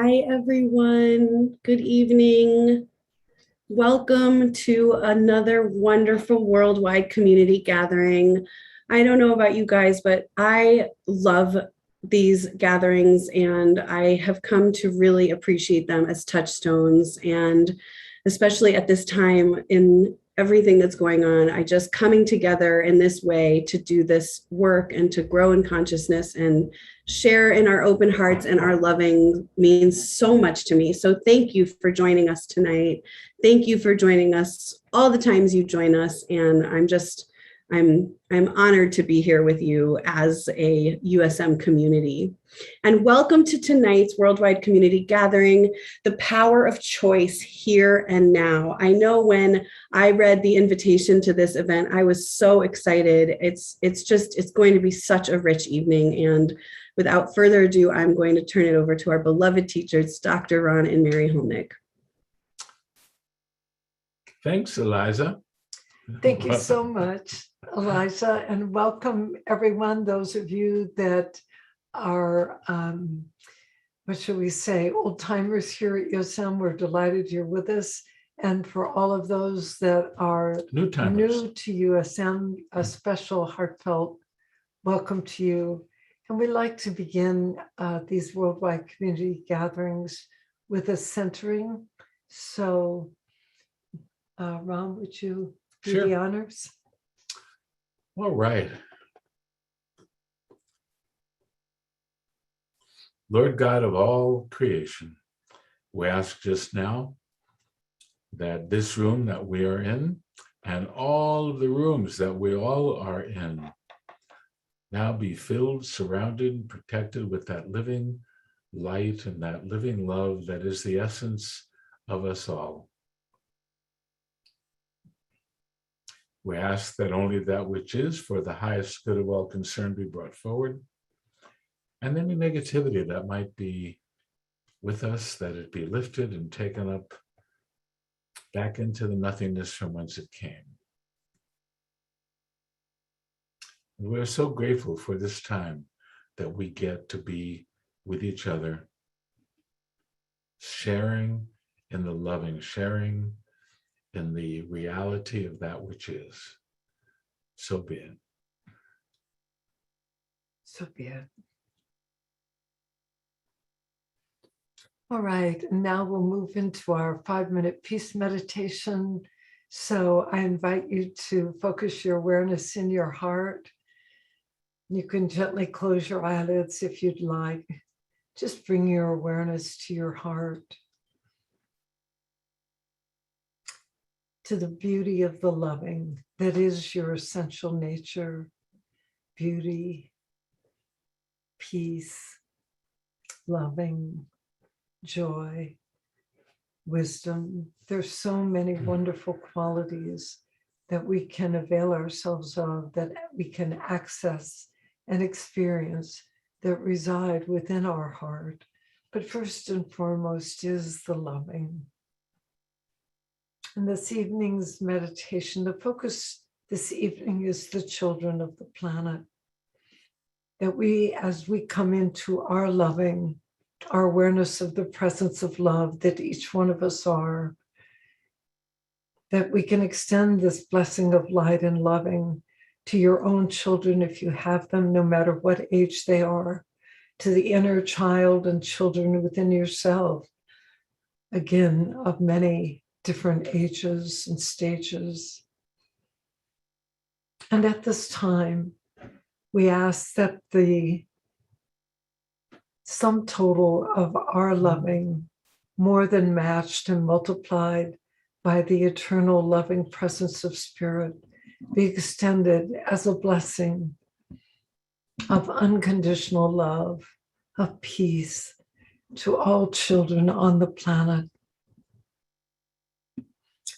Hi, everyone. Good evening. Welcome to another wonderful worldwide community gathering. I don't know about you guys, but I love these gatherings and I have come to really appreciate them as touchstones. And especially at this time in everything that's going on, I just coming together in this way to do this work and to grow in consciousness and share in our open hearts and our loving means so much to me. So thank you for joining us tonight. Thank you for joining us all the times you join us. And I'm honored to be here with you as a USM community. And welcome to tonight's Worldwide Community Gathering, The Power of Choice Here and Now. I know when I read the invitation to this event, I was so excited. It's going to be such a rich evening. And without further ado, I'm going to turn it over to our beloved teachers, Dr. Ron and Mary Holnick. Thanks, Eliza. Thank you so much, Eliza, and welcome everyone, those of you that are, what should we say, old timers here at USM. We're delighted you're with us. And for all of those that are new to USM, a special heartfelt welcome to you. And we like to begin these worldwide community gatherings with a centering. So, Ron, would you do the honors? All right. Lord God of all creation, we ask just now that this room that we are in and all of the rooms that we all are in now be filled, surrounded, protected with that living light and that living love that is the essence of us all. We ask that only that which is for the highest good of all concerned be brought forward. And any negativity that might be with us, that it be lifted and taken up back into the nothingness from whence it came. And we're so grateful for this time that we get to be with each other, sharing in the loving, sharing in the reality of that which is. So be it. So be it. All right, and now we'll move into our 5-minute peace meditation. So I invite you to focus your awareness in your heart. You can gently close your eyelids if you'd like. Just bring your awareness to your heart, to the beauty of the loving that is your essential nature, beauty, peace, loving, joy, wisdom. There's so many wonderful qualities that we can avail ourselves of, that we can access and experience, that reside within our heart. But first and foremost is the loving. In this evening's meditation, the focus this evening is the children of the planet. That we, as we come into our loving, our awareness of the presence of love that each one of us are, that we can extend this blessing of light and loving to your own children if you have them, no matter what age they are, to the inner child and children within yourself, again, of many different ages and stages. And at this time, we ask that the sum total of our loving, more than matched and multiplied by the eternal loving presence of Spirit, be extended as a blessing of unconditional love, of peace to all children on the planet,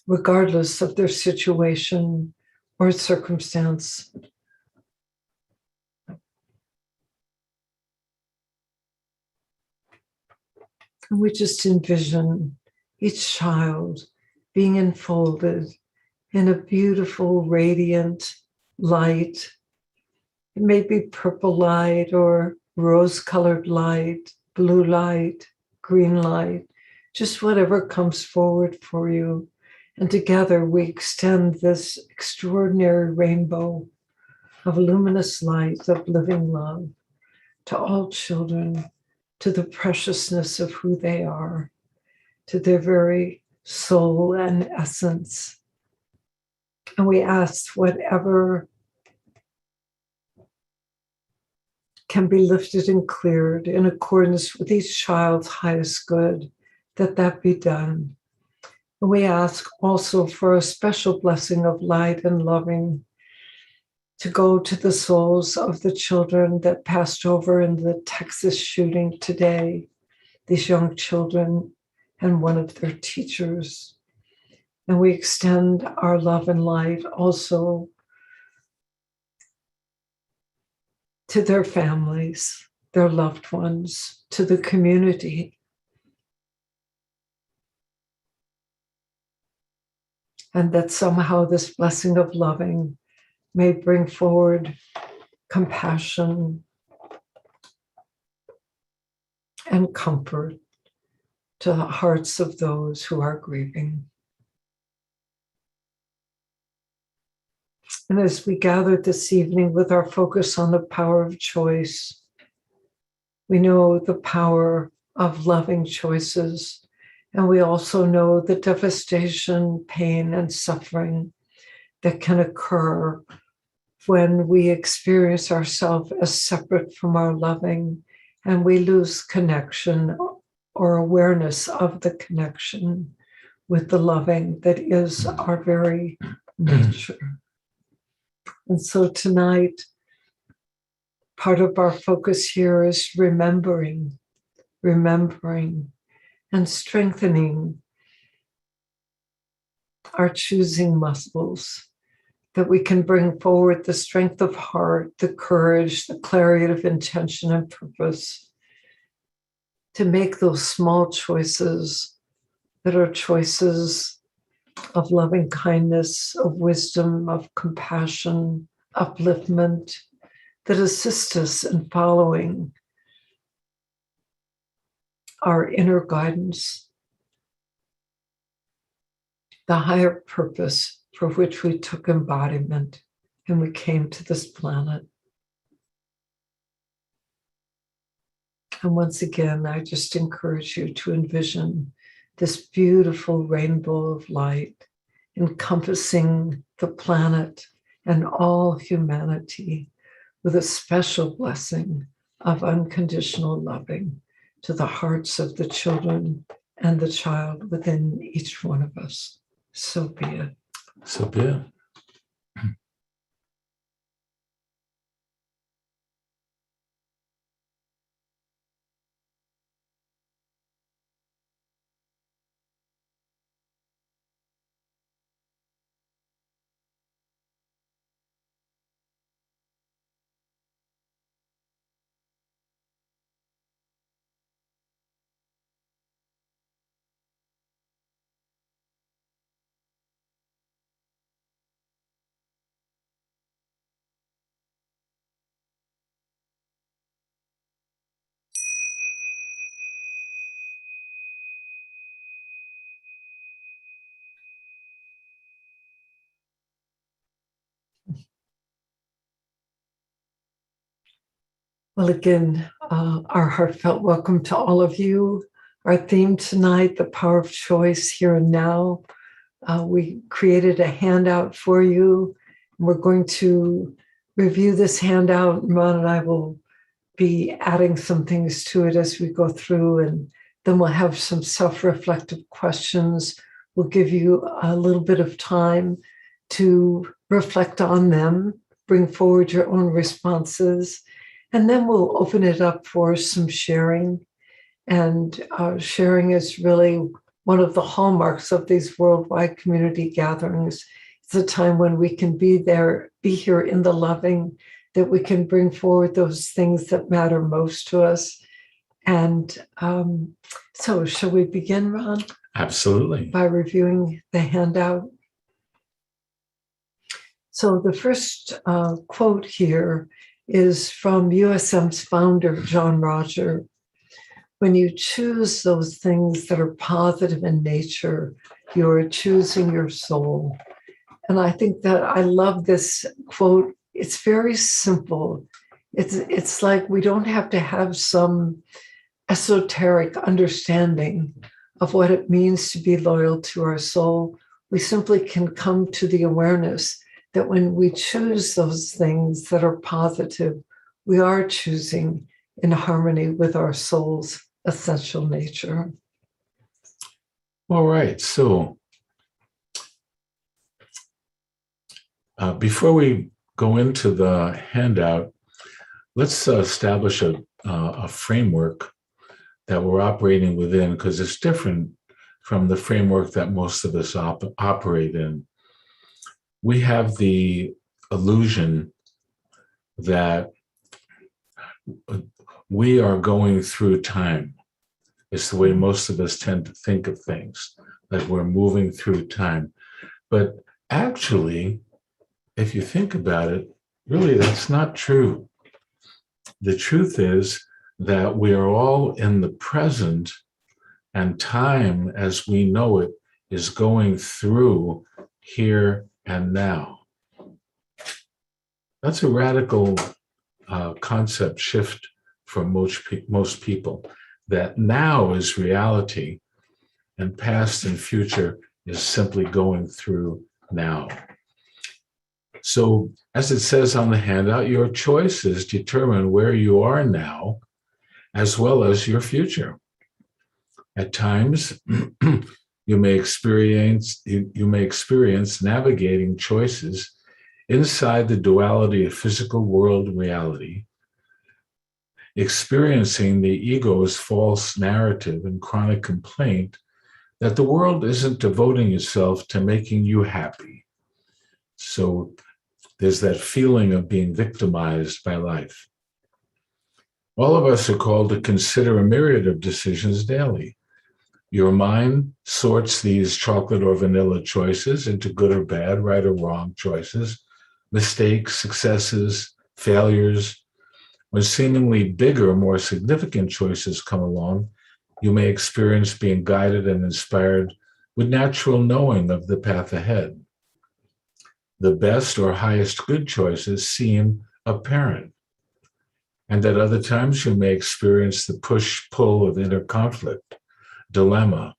regardless of their situation or circumstance. And we just envision each child being enfolded in a beautiful, radiant light. It may be purple light or rose-colored light, blue light, green light, just whatever comes forward for you. And together we extend this extraordinary rainbow of luminous light, of living love to all children, to the preciousness of who they are, to their very soul and essence. And we ask whatever can be lifted and cleared in accordance with each child's highest good, that be done. And we ask also for a special blessing of light and loving to go to the souls of the children that passed over in the Texas shooting today, these young children and one of their teachers. And we extend our love and light also to their families, their loved ones, to the community. And that somehow this blessing of loving may bring forward compassion and comfort to the hearts of those who are grieving. And as we gather this evening with our focus on the power of choice, we know the power of loving choices, and we also know the devastation, pain, and suffering that can occur when we experience ourselves as separate from our loving and we lose connection or awareness of the connection with the loving that is our very nature. And so tonight, part of our focus here is remembering, and strengthening our choosing muscles, that we can bring forward the strength of heart, the courage, the clarity of intention and purpose to make those small choices that are choices of loving kindness, of wisdom, of compassion, upliftment, that assist us in following our inner guidance, the higher purpose for which we took embodiment and we came to this planet. And once again, I just encourage you to envision this beautiful rainbow of light encompassing the planet and all humanity with a special blessing of unconditional loving to the hearts of the children and the child within each one of us. So be it. So be it. Well, again, our heartfelt welcome to all of you. Our theme tonight, the power of choice here and now. We created a handout for you. We're going to review this handout. Ron and I will be adding some things to it as we go through, and then we'll have some self-reflective questions. We'll give you a little bit of time to reflect on them, bring forward your own responses, and then we'll open it up for some sharing. And sharing is really one of the hallmarks of these worldwide community gatherings. It's a time when we can be here in the loving, that we can bring forward those things that matter most to us. And so shall we begin, Ron? Absolutely. By reviewing the handout. So the first quote here is from USM's founder, John Roger, When you choose those things that are positive in nature, you are choosing your soul. And I think that I love this quote. It's very simple. It's like we don't have to have some esoteric understanding of what it means to be loyal to our soul. We simply can come to the awareness that when we choose those things that are positive, we are choosing in harmony with our soul's essential nature. All right. So before we go into the handout, let's establish a framework that we're operating within, because it's different from the framework that most of us operate in. We have the illusion that we are going through time. It's the way most of us tend to think of things, like we're moving through time. But actually, if you think about it, really, that's not true. The truth is that we are all in the present, and time as we know it is going through here and now. That's a radical concept shift for most people, that now is reality and past and future is simply going through now. So, as it says on the handout, your choices determine where you are now, as well as your future. At times, you may experience navigating choices inside the duality of physical world reality, experiencing the ego's false narrative and chronic complaint that the world isn't devoting itself to making you happy. So there's that feeling of being victimized by life. All of us are called to consider a myriad of decisions daily. Your mind sorts these chocolate or vanilla choices into good or bad, right or wrong choices, mistakes, successes, failures. When seemingly bigger, more significant choices come along, you may experience being guided and inspired with natural knowing of the path ahead. The best or highest good choices seem apparent. And at other times, you may experience the push-pull of inner conflict, dilemma,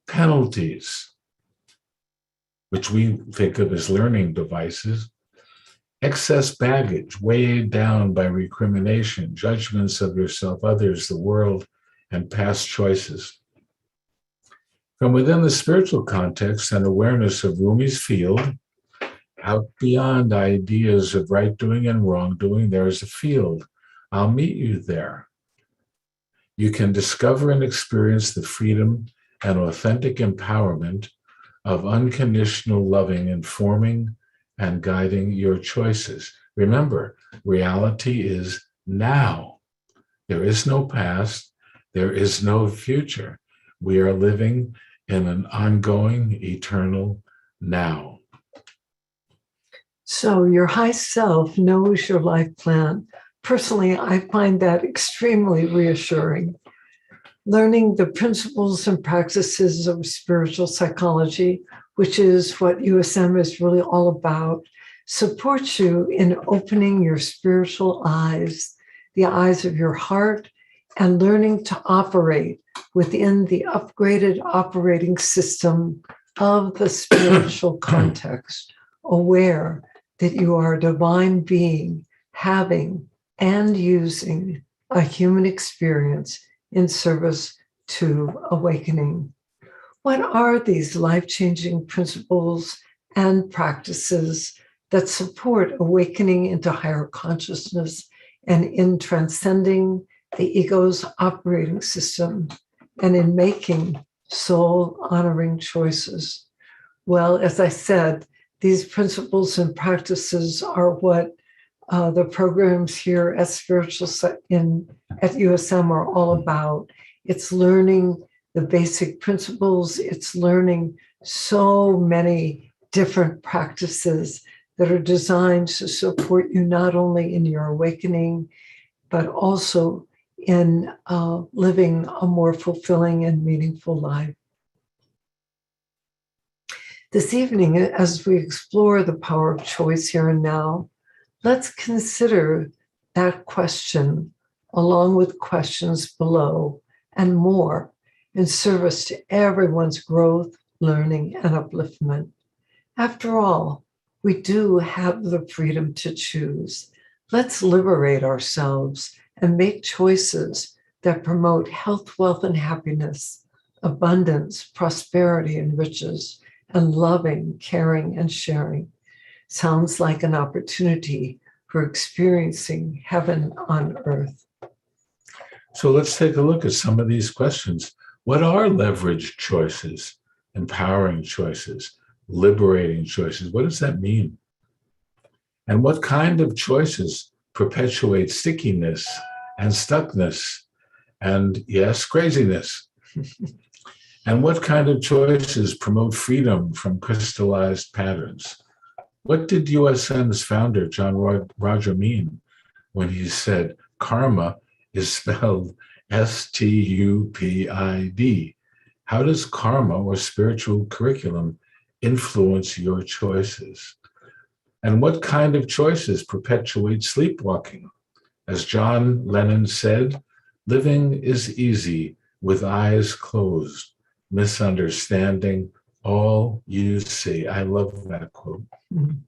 penalties, which we think of as learning devices, excess baggage weighed down by recrimination, judgments of yourself, others, the world, and past choices. From within the spiritual context and awareness of Rumi's field, out beyond ideas of right doing and wrong doing, there is a field. I'll meet you there. You can discover and experience the freedom and authentic empowerment of unconditional loving, informing and guiding your choices. Remember, reality is now. There is no past. There is no future. We are living in an ongoing, eternal now. So your high self knows your life plan. Personally, I find that extremely reassuring. Learning the principles and practices of spiritual psychology, which is what USM is really all about, supports you in opening your spiritual eyes, the eyes of your heart, and learning to operate within the upgraded operating system of the spiritual context, aware that you are a divine being having and using a human experience in service to awakening. What are these life-changing principles and practices that support awakening into higher consciousness and in transcending the ego's operating system and in making soul-honoring choices? Well, as I said, these principles and practices are what the programs here at at USM are all about. It's learning the basic principles. It's learning so many different practices that are designed to support you not only in your awakening, but also in living a more fulfilling and meaningful life. This evening, as we explore the power of choice here and now, let's consider that question along with questions below and more in service to everyone's growth, learning, and upliftment. After all, we do have the freedom to choose. Let's liberate ourselves and make choices that promote health, wealth, and happiness, abundance, prosperity, and riches, and loving, caring, and sharing. Sounds like an opportunity for experiencing heaven on earth. So let's take a look at some of these questions. What are leveraged choices, empowering choices, liberating choices? What does that mean? And what kind of choices perpetuate stickiness and stuckness and, yes, craziness? And what kind of choices promote freedom from crystallized patterns? What did USM's founder, John Roger, mean when he said karma is spelled S-T-U-P-I-D? How does karma or spiritual curriculum influence your choices? And what kind of choices perpetuate sleepwalking? As John Lennon said, living is easy with eyes closed, misunderstanding all you see. I love that quote. Mm-hmm.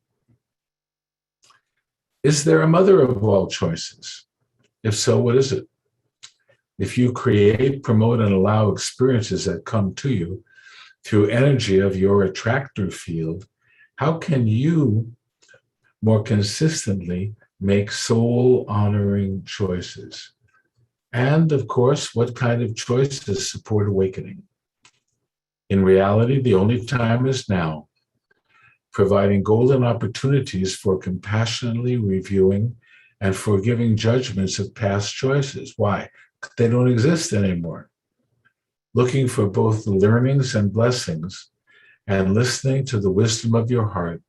Is there a mother of all choices? If so, what is it? If you create, promote, and allow experiences that come to you through energy of your attractor field, how can you more consistently make soul-honoring choices? And of course, what kind of choices support awakening? In reality, the only time is now, providing golden opportunities for compassionately reviewing and forgiving judgments of past choices. Why? They don't exist anymore. Looking for both the learnings and blessings and listening to the wisdom of your heart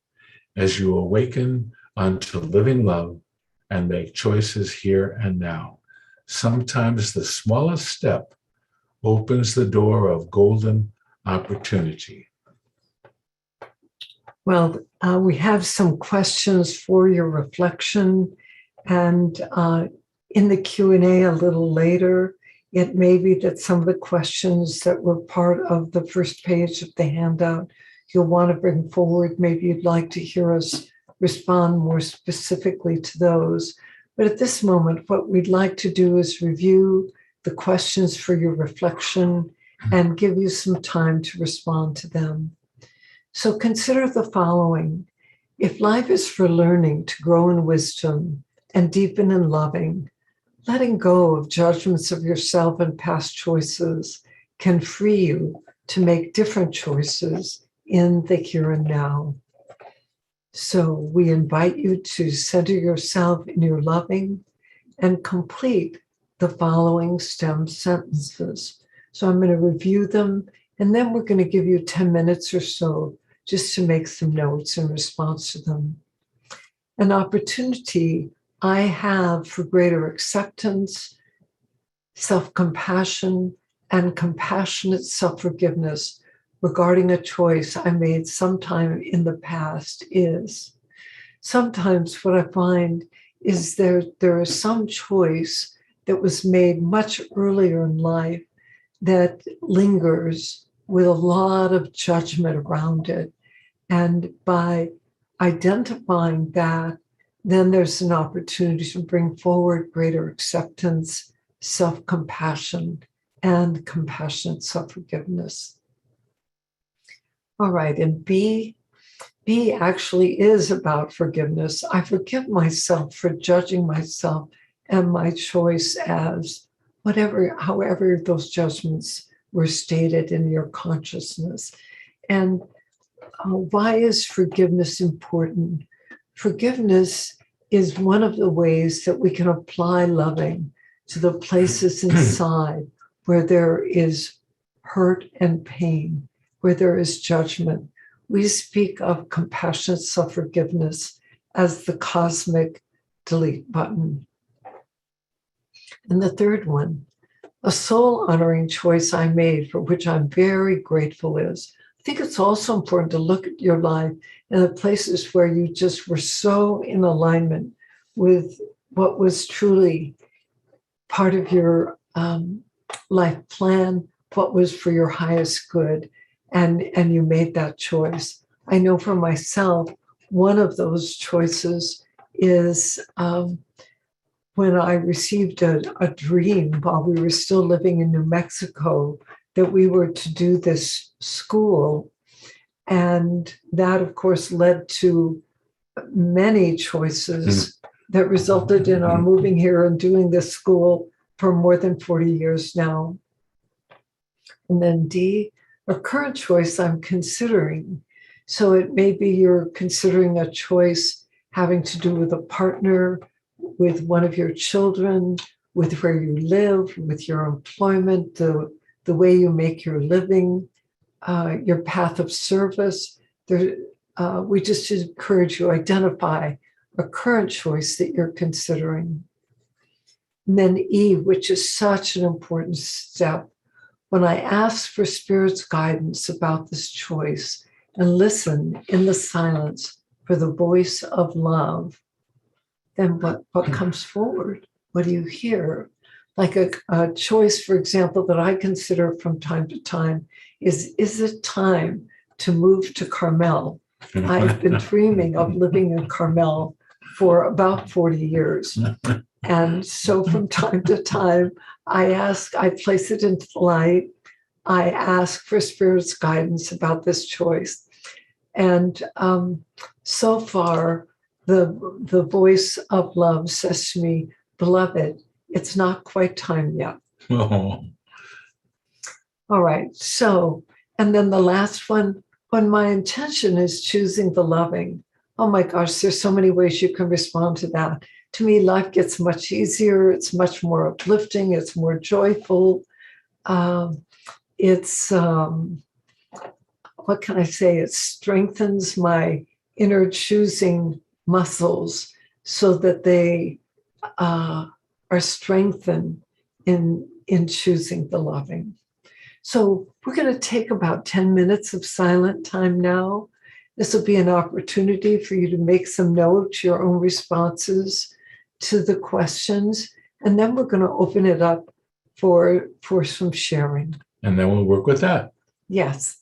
as you awaken unto living love and make choices here and now. Sometimes the smallest step opens the door of golden opportunity. Well, we have some questions for your reflection, and in the Q&A a little later, it may be that some of the questions that were part of the first page of the handout you'll want to bring forward. Maybe you'd like to hear us respond more specifically to those. But at this moment, what we'd like to do is review the questions for your reflection and give you some time to respond to them. So consider the following. If life is for learning to grow in wisdom and deepen in loving, letting go of judgments of yourself and past choices can free you to make different choices in the here and now. So we invite you to center yourself in your loving and complete the following stem sentences. So I'm going to review them, and then we're going to give you 10 minutes or so just to make some notes in response to them. An opportunity I have for greater acceptance, self-compassion, and compassionate self-forgiveness regarding a choice I made sometime in the past is. Sometimes what I find is there is some choice that was made much earlier in life that lingers with a lot of judgment around it. And by identifying that, then there's an opportunity to bring forward greater acceptance, self-compassion, and compassionate self-forgiveness. All right, and B actually is about forgiveness. I forgive myself for judging myself and my choice as however those judgments were stated in your consciousness. And why is forgiveness important? Forgiveness is one of the ways that we can apply loving to the places inside where there is hurt and pain, where there is judgment. We speak of compassionate self-forgiveness as the cosmic delete button. And the third one, a soul honoring choice I made for which I'm very grateful is, I think it's also important to look at your life and the places where you just were so in alignment with what was truly part of your life plan, what was for your highest good, and you made that choice. I know for myself, one of those choices is when I received a dream while we were still living in New Mexico that we were to do this school. And that, of course, led to many choices that resulted in our moving here and doing this school for more than 40 years now. And then D, a current choice I'm considering. So it may be you're considering a choice having to do with a partner, with one of your children, with where you live, with your employment, the way you make your living, your path of service. We just encourage you to identify a current choice that you're considering. And then E, which is such an important step. When I ask for Spirit's guidance about this choice and listen in the silence for the voice of love, then what comes forward? What do you hear? Like a choice, for example, that I consider from time to time is it time to move to Carmel? I've been dreaming of living in Carmel for about 40 years. And so from time to time, I place it into the light. I ask for Spirit's guidance about this choice. And so far, the voice of love says to me, beloved, it's not quite time yet. Oh. All right. So, and then the last one, when my intention is choosing the loving, oh my gosh, there's so many ways you can respond to that. To me, life gets much easier. It's much more uplifting. It's more joyful. It's, what can I say? It strengthens my inner choosing muscles so that they are strengthened in choosing the loving. So we're going to take about 10 minutes of silent time now. This will be an opportunity for you to make some notes, your own responses to the questions, and then we're going to open it up for some sharing. And then we'll work with that. Yes.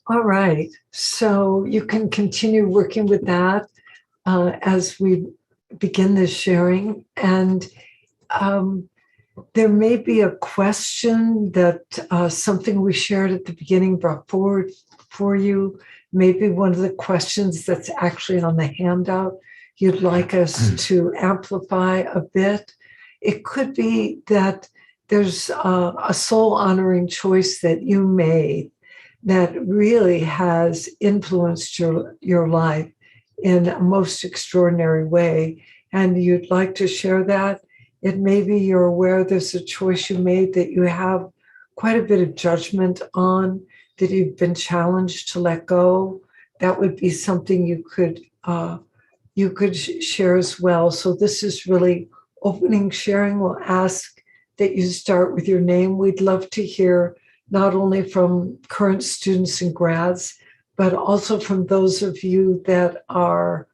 All right. So you can continue working with that as we begin this sharing. And um, there may be a question that something we shared at the beginning brought forward for you. Maybe one of the questions that's actually on the handout you'd like us to amplify a bit. It could be that there's a soul honoring choice that you made that really has influenced your life in a most extraordinary way. And you'd like to share that. It may be you're aware there's a choice you made that you have quite a bit of judgment on, that you've been challenged to let go. That would be something you could share as well. So this is really opening sharing. We'll ask that you start with your name. We'd love to hear not only from current students and grads, but also from those of you that are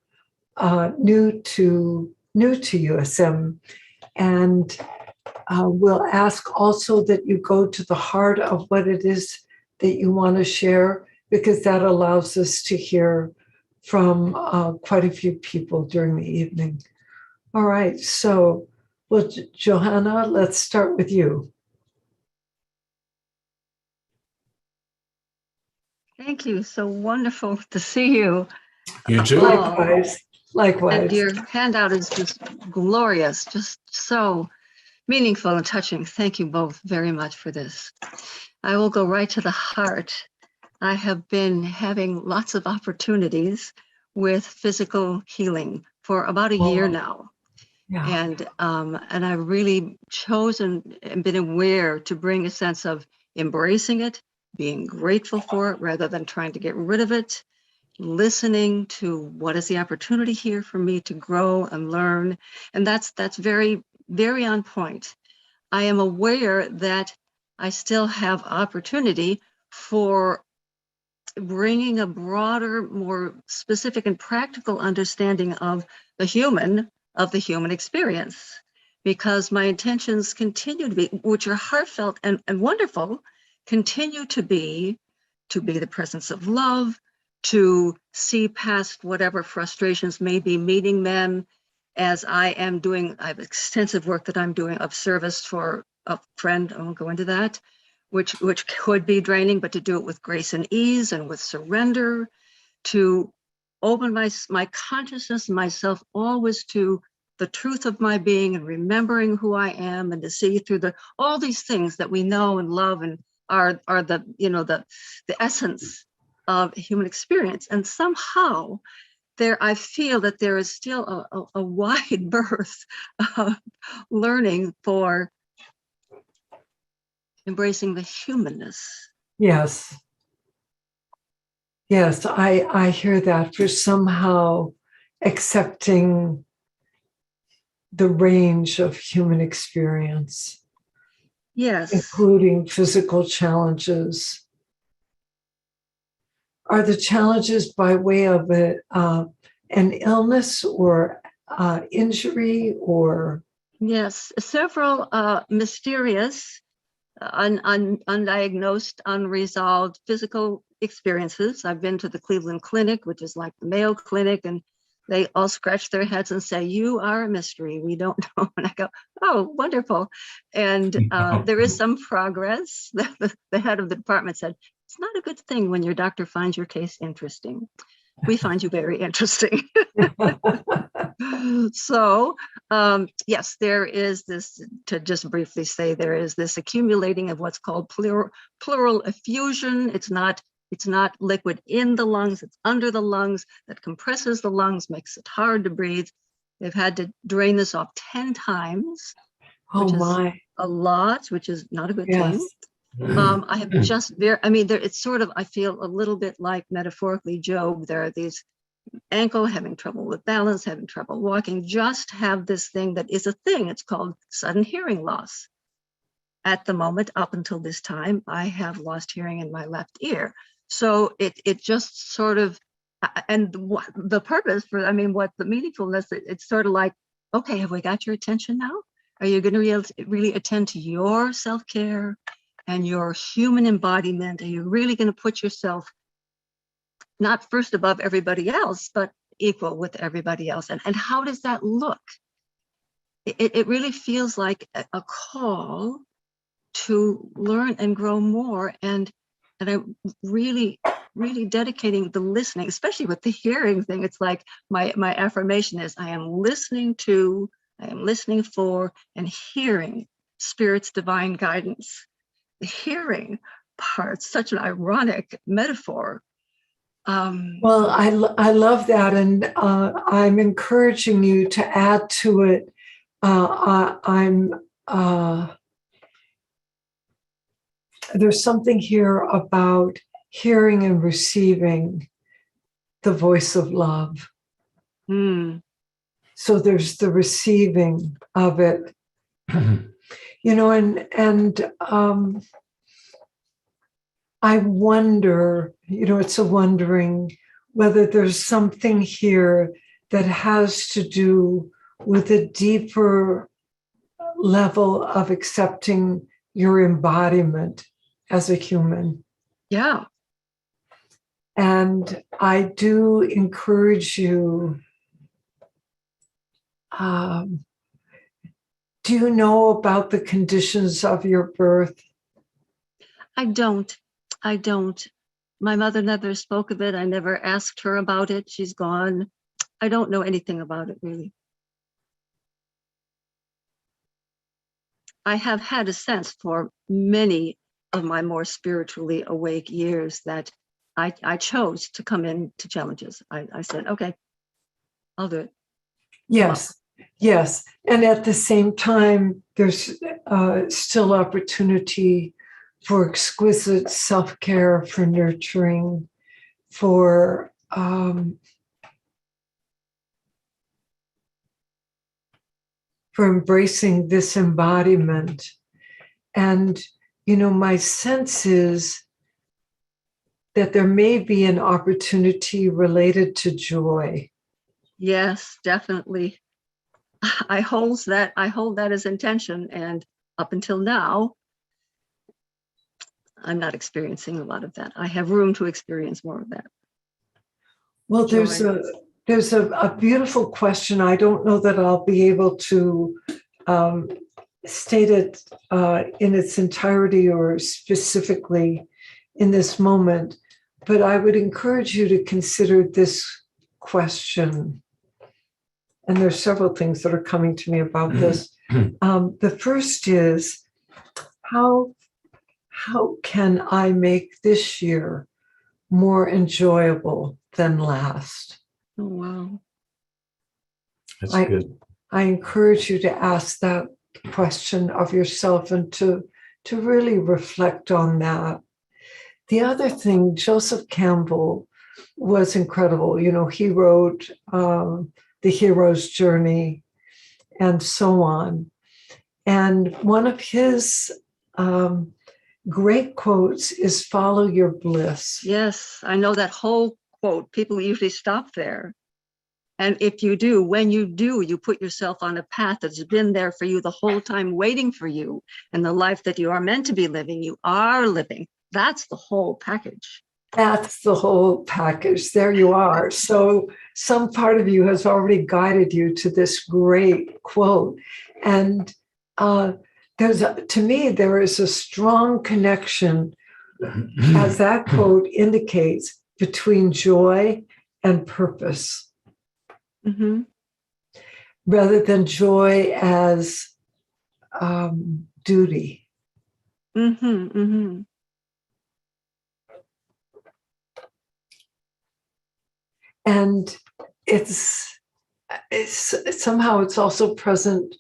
new to USM. And we'll ask also that you go to the heart of what it is that you want to share, because that allows us to hear from quite a few people during the evening. All right, so, well, Johanna, let's start with you. Thank you. So wonderful to see you. You too. Likewise. And your handout is just glorious, just so meaningful and touching. Thank you both very much for this. I will go right to the heart. I have been having lots of opportunities with physical healing for about a year now. Yeah. And I've really chosen and been aware to bring a sense of embracing it, being grateful for it rather than trying to get rid of it, listening to what is the opportunity here for me to grow and learn. And that's very, very on point. I am aware that I still have opportunity for bringing a broader, more specific and practical understanding of the human experience, because my intentions continue to be, which are heartfelt and wonderful, continue to be the presence of love, to see past whatever frustrations may be meeting them, as I have extensive work that I'm doing of service for a friend. I won't go into that, which could be draining, but to do it with grace and ease and with surrender, to open my consciousness, myself always to the truth of my being and remembering who I am, and to see through all these things that we know and love and are the essence of human experience. And somehow I feel that there is still a wide berth of learning for embracing the humanness. Yes. Yes, I hear that, for somehow accepting the range of human experience. Yes. Including physical challenges. Are the challenges by way of an illness or injury or? Yes, several mysterious, undiagnosed, unresolved physical experiences. I've been to the Cleveland Clinic, which is like the Mayo Clinic, and they all scratch their heads and say, "You are a mystery. We don't know." And I go, "Oh, wonderful." And there is some progress. The head of the department said, "It's not a good thing when your doctor finds your case interesting. We find you very interesting." So, yes, there is this, to just briefly say, there is this accumulating of what's called pleural effusion. It's not liquid in the lungs, it's under the lungs, that compresses the lungs, makes it hard to breathe. They've had to drain this off 10 times, which is a lot, which is not a good thing. I have just it's sort of, I feel a little bit like, metaphorically, Job. There are these ankle, having trouble with balance, having trouble walking, just have this thing that is a thing. It's called sudden hearing loss. At the moment, up until this time, I have lost hearing in my left ear. So it just sort of, and the purpose for, what the meaningfulness, it's sort of like, okay, have we got your attention now? Are you going to really attend to your self-care and your human embodiment? Are you really going to put yourself not first above everybody else, but equal with everybody else. And how does that look? It really feels like a call to learn and grow more. And I'm really dedicating the listening, especially with the hearing thing. It's like my affirmation is I am listening for, and hearing Spirit's divine guidance. The hearing part, such an ironic metaphor. Well, I love that. And I'm encouraging you to add to it. There's something here about hearing and receiving the voice of love. So there's the receiving of it, and I wonder, it's a wondering whether there's something here that has to do with a deeper level of accepting your embodiment as a human. Yeah. And I do encourage you. Do you know about the conditions of your birth? I don't. My mother never spoke of it. I never asked her about it. She's gone. I don't know anything about it, really. I have had a sense for many of my more spiritually awake years that I chose to come into challenges. I said, okay, I'll do it. Yes. And at the same time, there's still opportunity for exquisite self-care, for nurturing, for embracing this embodiment. And, my sense is that there may be an opportunity related to joy. Yes, definitely. I hold that as intention. And up until now, I'm not experiencing a lot of that. I have room to experience more of that. Well, there's a beautiful question. I don't know that I'll be able to state it in its entirety or specifically in this moment, but I would encourage you to consider this question. And there's several things that are coming to me about this. The first is, how can I make this year more enjoyable than last? Oh, wow. That's good. I encourage you to ask that question of yourself and to really reflect on that. The other thing, Joseph Campbell was incredible. He wrote The Hero's Journey and so on. And one of his great quotes is follow your bliss. Yes, I know that whole quote. People usually stop there. And if you do, when you do, you put yourself on a path that's been there for you the whole time, waiting for you. And the life that you are meant to be living, you are living. That's the whole package. That's the whole package. There you are. So some part of you has already guided you to this great quote. And to me, there is a strong connection, as that quote indicates, between joy and purpose. Mm-hmm. Rather than joy as duty. Mm-hmm. Mm-hmm. And it's somehow it's also present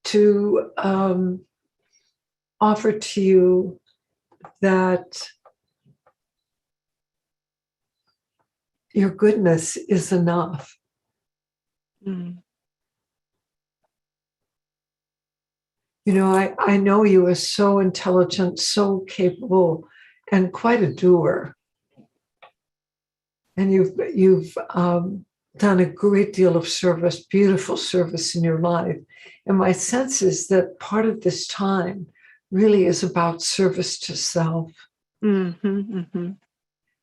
to offer to you that your goodness is enough. Mm. I know you as so intelligent, so capable, and quite a doer. And you've done a great deal of service, beautiful service in your life. And my sense is that part of this time really is about service to self. Mm-hmm. Mm-hmm.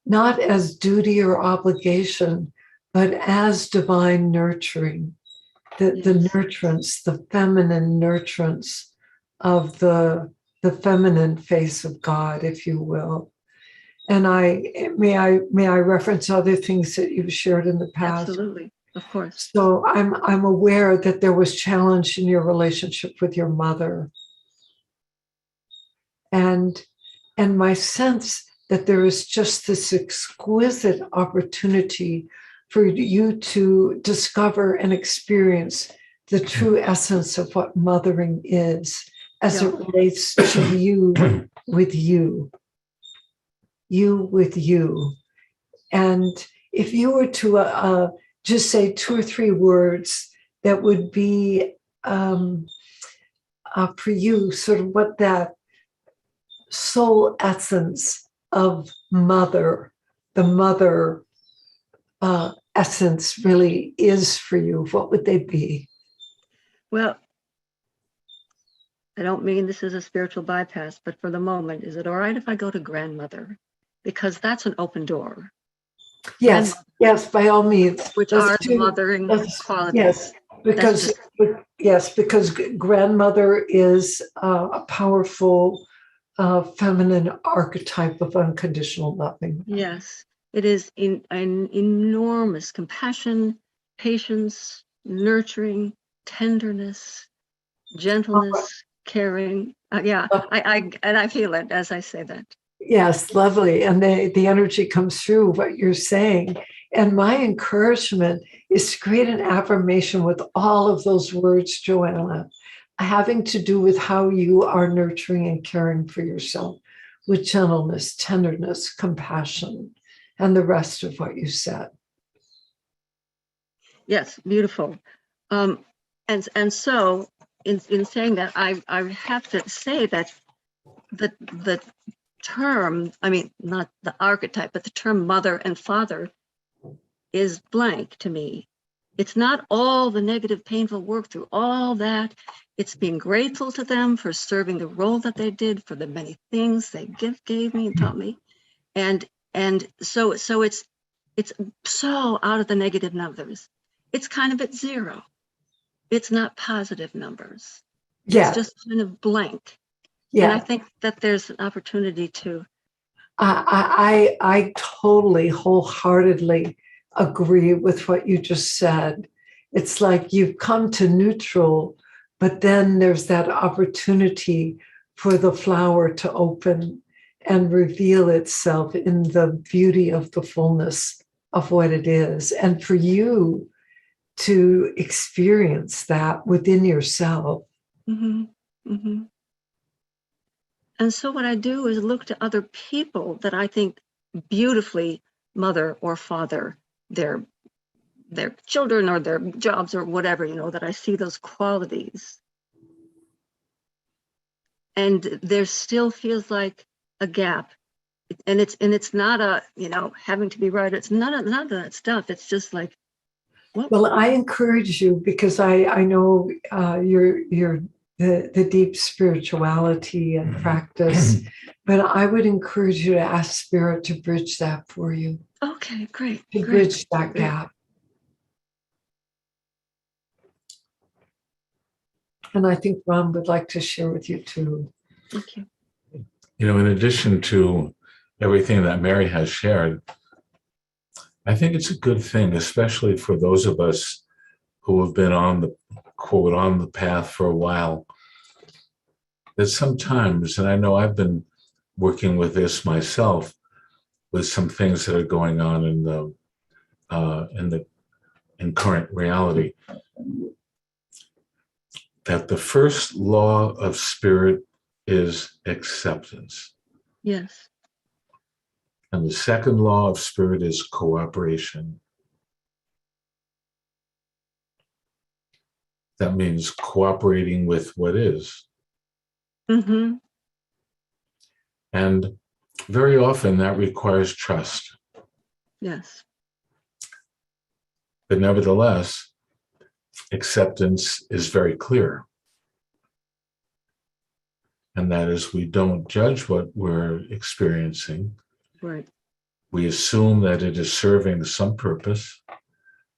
not as duty or obligation, but as divine nurturing, the Yes. nurturance, the feminine nurturance of the feminine face of God, if you will. And may I reference other things that you've shared in the past? Absolutely. Of course. So I'm aware that there was challenge in your relationship with your mother. And my sense that there is just this exquisite opportunity for you to discover and experience the true essence of what mothering is as Yeah. it relates to you with you. You with you. And if you were to just say 2 or 3 words that would be for you, sort of what that soul essence of mother, the mother essence really is for you, what would they be? Well, I don't mean this is a spiritual bypass, but for the moment, is it all right if I go to grandmother? Because that's an open door. Yes, yes, by all means. Which That's are the two- mothering that's- qualities. Yes, because because grandmother is a powerful feminine archetype of unconditional loving. Yes, it is an enormous compassion, patience, nurturing, tenderness, gentleness, caring. Yeah, I feel it as I say that. Yes, lovely. And the energy comes through what you're saying. And my encouragement is to create an affirmation with all of those words, Joanna, having to do with how you are nurturing and caring for yourself with gentleness, tenderness, compassion, and the rest of what you said. Yes, beautiful. And so in saying that, I have to say that the term, I mean, not the archetype, but the term mother and father is blank to me. It's not all the negative, painful work through all that. It's being grateful to them for serving the role that they did, for the many things they gave me and taught me. And so it's so out of the negative numbers. It's kind of at 0. It's not positive numbers. Yeah. It's just kind of blank. Yeah. And I think that there's an opportunity to. I totally wholeheartedly agree with what you just said. It's like you've come to neutral, but then there's that opportunity for the flower to open and reveal itself in the beauty of the fullness of what it is. And for you to experience that within yourself. Mm-hmm, mm-hmm. And so what I do is look to other people that I think beautifully mother or father their children or their jobs or whatever, that I see those qualities. And there still feels like a gap. And it's not a, having to be right. It's none of that stuff. It's just like, what? Well, I encourage you because I know you're the deep spirituality and practice, but I would encourage you to ask Spirit to bridge that for you. Okay, great. To bridge that gap. And I think Ron would like to share with you too. Thank you. In addition to everything that Mary has shared, I think it's a good thing, especially for those of us who have been on the path for a while, that sometimes, and I know I've been working with this myself, with some things that are going on in current reality, that the first law of spirit is acceptance. Yes. And the second law of spirit is cooperation. That means cooperating with what is. Mm-hmm. And very often that requires trust. Yes. But nevertheless, acceptance is very clear. And that is, we don't judge what we're experiencing. Right. We assume that it is serving some purpose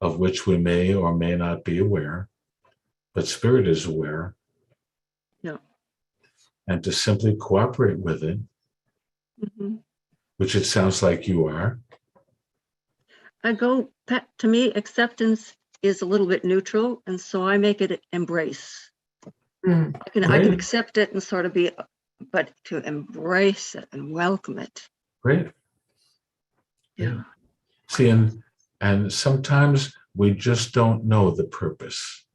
of which we may or may not be aware, but spirit is aware. Yeah. And to simply cooperate with it, Mhm. which it sounds like you are. To me, acceptance is a little bit neutral, and so I make it embrace. Mm. I can Great. accept it and sort of be, but to embrace it and welcome it. Great. Yeah. See, and sometimes we just don't know the purpose.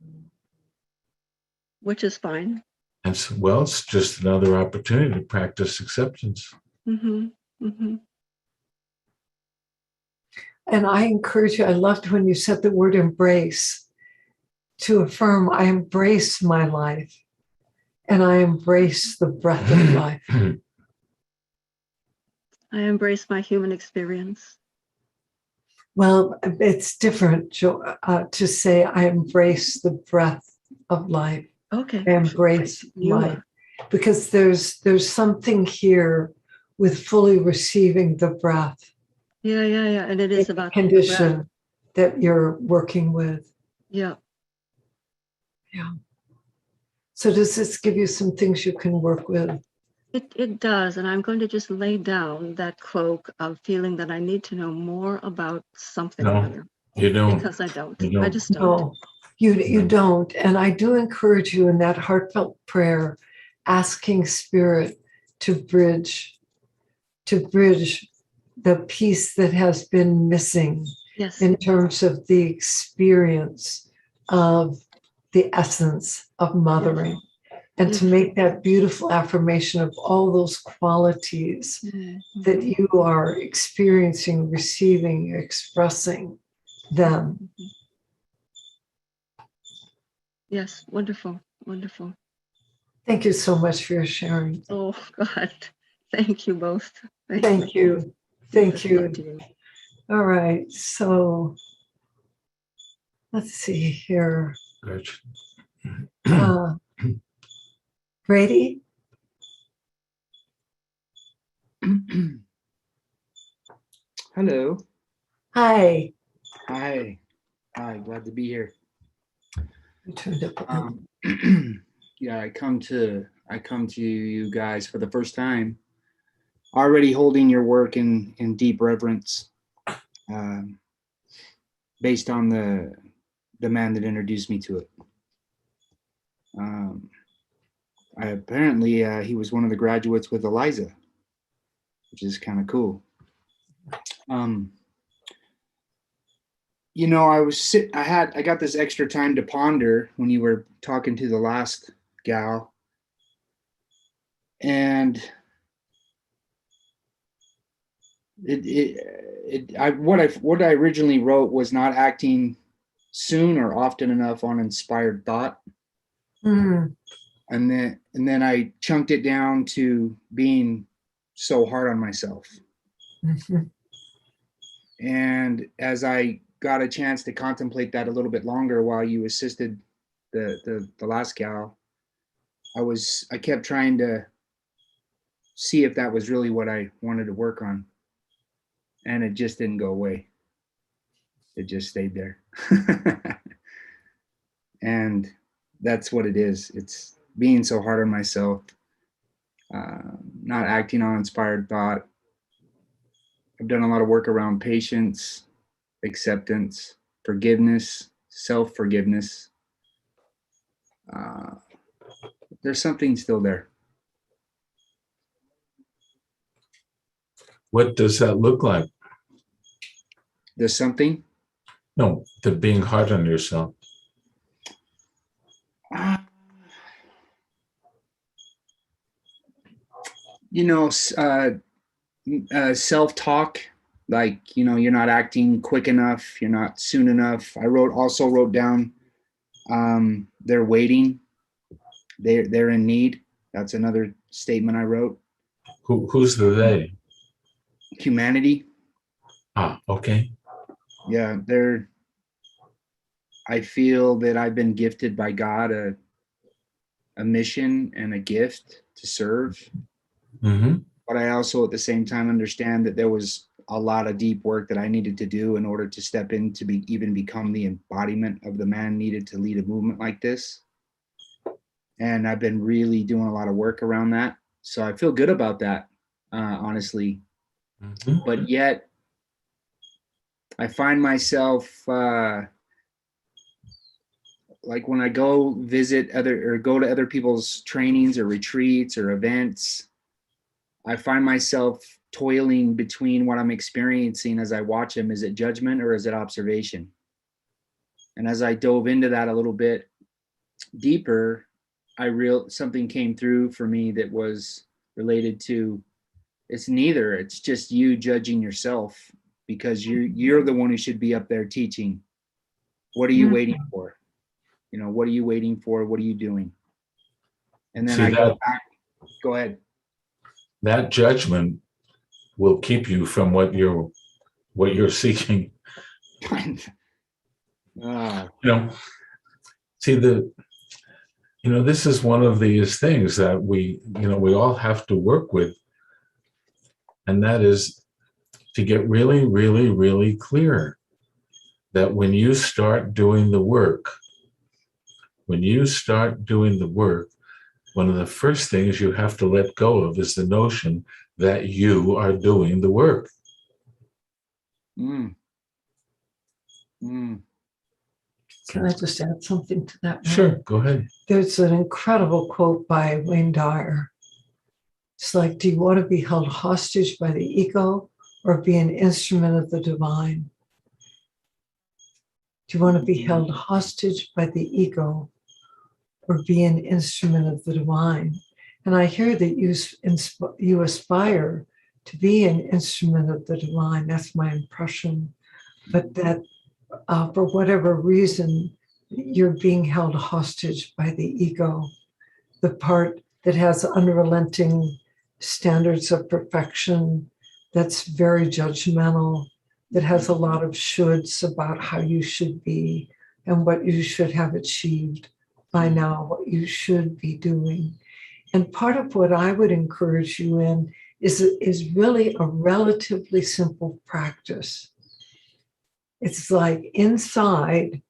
Which is fine. And so, well, it's just another opportunity to practice acceptance. Mm-hmm. Mm-hmm. And I encourage you, I loved when you said the word embrace, to affirm, I embrace my life and I embrace the breath of life. I embrace my human experience. Well, it's different to say, I embrace the breath of life. Okay. I embrace life. Because there's something here with fully receiving the breath. Yeah. And it is about the condition breath. that you're working with. Yeah. Yeah. So does this give you some things you can work with? It does. And I'm going to just lay down that cloak of feeling that I need to know more about something or No, other. you don't. Because I don't. You don't. I just don't. No, you don't. And I do encourage you in that heartfelt prayer, asking Spirit to bridge the piece that has been missing. Yes. In terms of the experience of the essence of mothering. Yes. And to make that beautiful affirmation of all those qualities that you are experiencing, receiving, expressing them. Yes, wonderful, wonderful. Thank you so much for your sharing. Oh, God. Thank you both. Thank you. Thank you. Love to you. All right. So let's see here. Brady? Hello. Hi. Hi. Hi. Glad to be here. You turned up. Yeah, I come to you guys for the first time, already holding your work in deep reverence, based on the man that introduced me to it. Apparently he was one of the graduates with Eliza, which is kind of cool. You know, I got this extra time to ponder when you were talking to the last gal, and what I originally wrote was not acting soon or often enough on inspired thought. Mm. And then I chunked it down to being so hard on myself. Mm-hmm. And as I got a chance to contemplate that a little bit longer while you assisted the last gal, I kept trying to see if that was really what I wanted to work on. And it just didn't go away. It just stayed there. And that's what it is. It's being so hard on myself, not acting on inspired thought. I've done a lot of work around patience, acceptance, forgiveness, self-forgiveness. There's something still there. What does that look like? There's something? No, the being hard on yourself. You know, self-talk, like, you know, you're not acting quick enough, you're not soon enough. I also wrote down, they're waiting, they're in need. That's another statement I wrote. Who's the they? Humanity. Okay. Yeah, I feel that I've been gifted by God a mission and a gift to serve. Mm-hmm. But I also at the same time understand that there was a lot of deep work that I needed to do in order to step in to even become the embodiment of the man needed to lead a movement like this. And I've been really doing a lot of work around that. So I feel good about that, honestly. Mhm. But yet I find myself like when I go visit other or go to other people's trainings or retreats or events, I find myself toiling between what I'm experiencing as I watch them. Is it judgment or is it observation? And as I dove into that a little bit deeper, something came through for me that was related to it's neither. It's just you judging yourself because you're the one who should be up there teaching. What are you waiting for? You know, what are you waiting for? What are you doing? And then See I go that back. Go ahead. that judgment will keep you from what you're seeking. Ah, You know, see this is one of these things that we all have to work with, and that is to get really, really, really clear that when you start doing the work, one of the first things you have to let go of is the notion that you are doing the work. mm, mm. Can I just add something to that? Sure, go ahead. There's an incredible quote by Wayne Dyer. It's like, do you want to be held hostage by the ego or be an instrument of the divine? Do you want to be held hostage by the ego or be an instrument of the divine? And I hear that you aspire to be an instrument of the divine. That's my impression. But that for whatever reason, you're being held hostage by the ego, the part that has unrelenting standards of perfection, that's very judgmental, that has a lot of shoulds about how you should be and what you should have achieved by now, what you should be doing. And part of what I would encourage you in is really a relatively simple practice. It's like inside,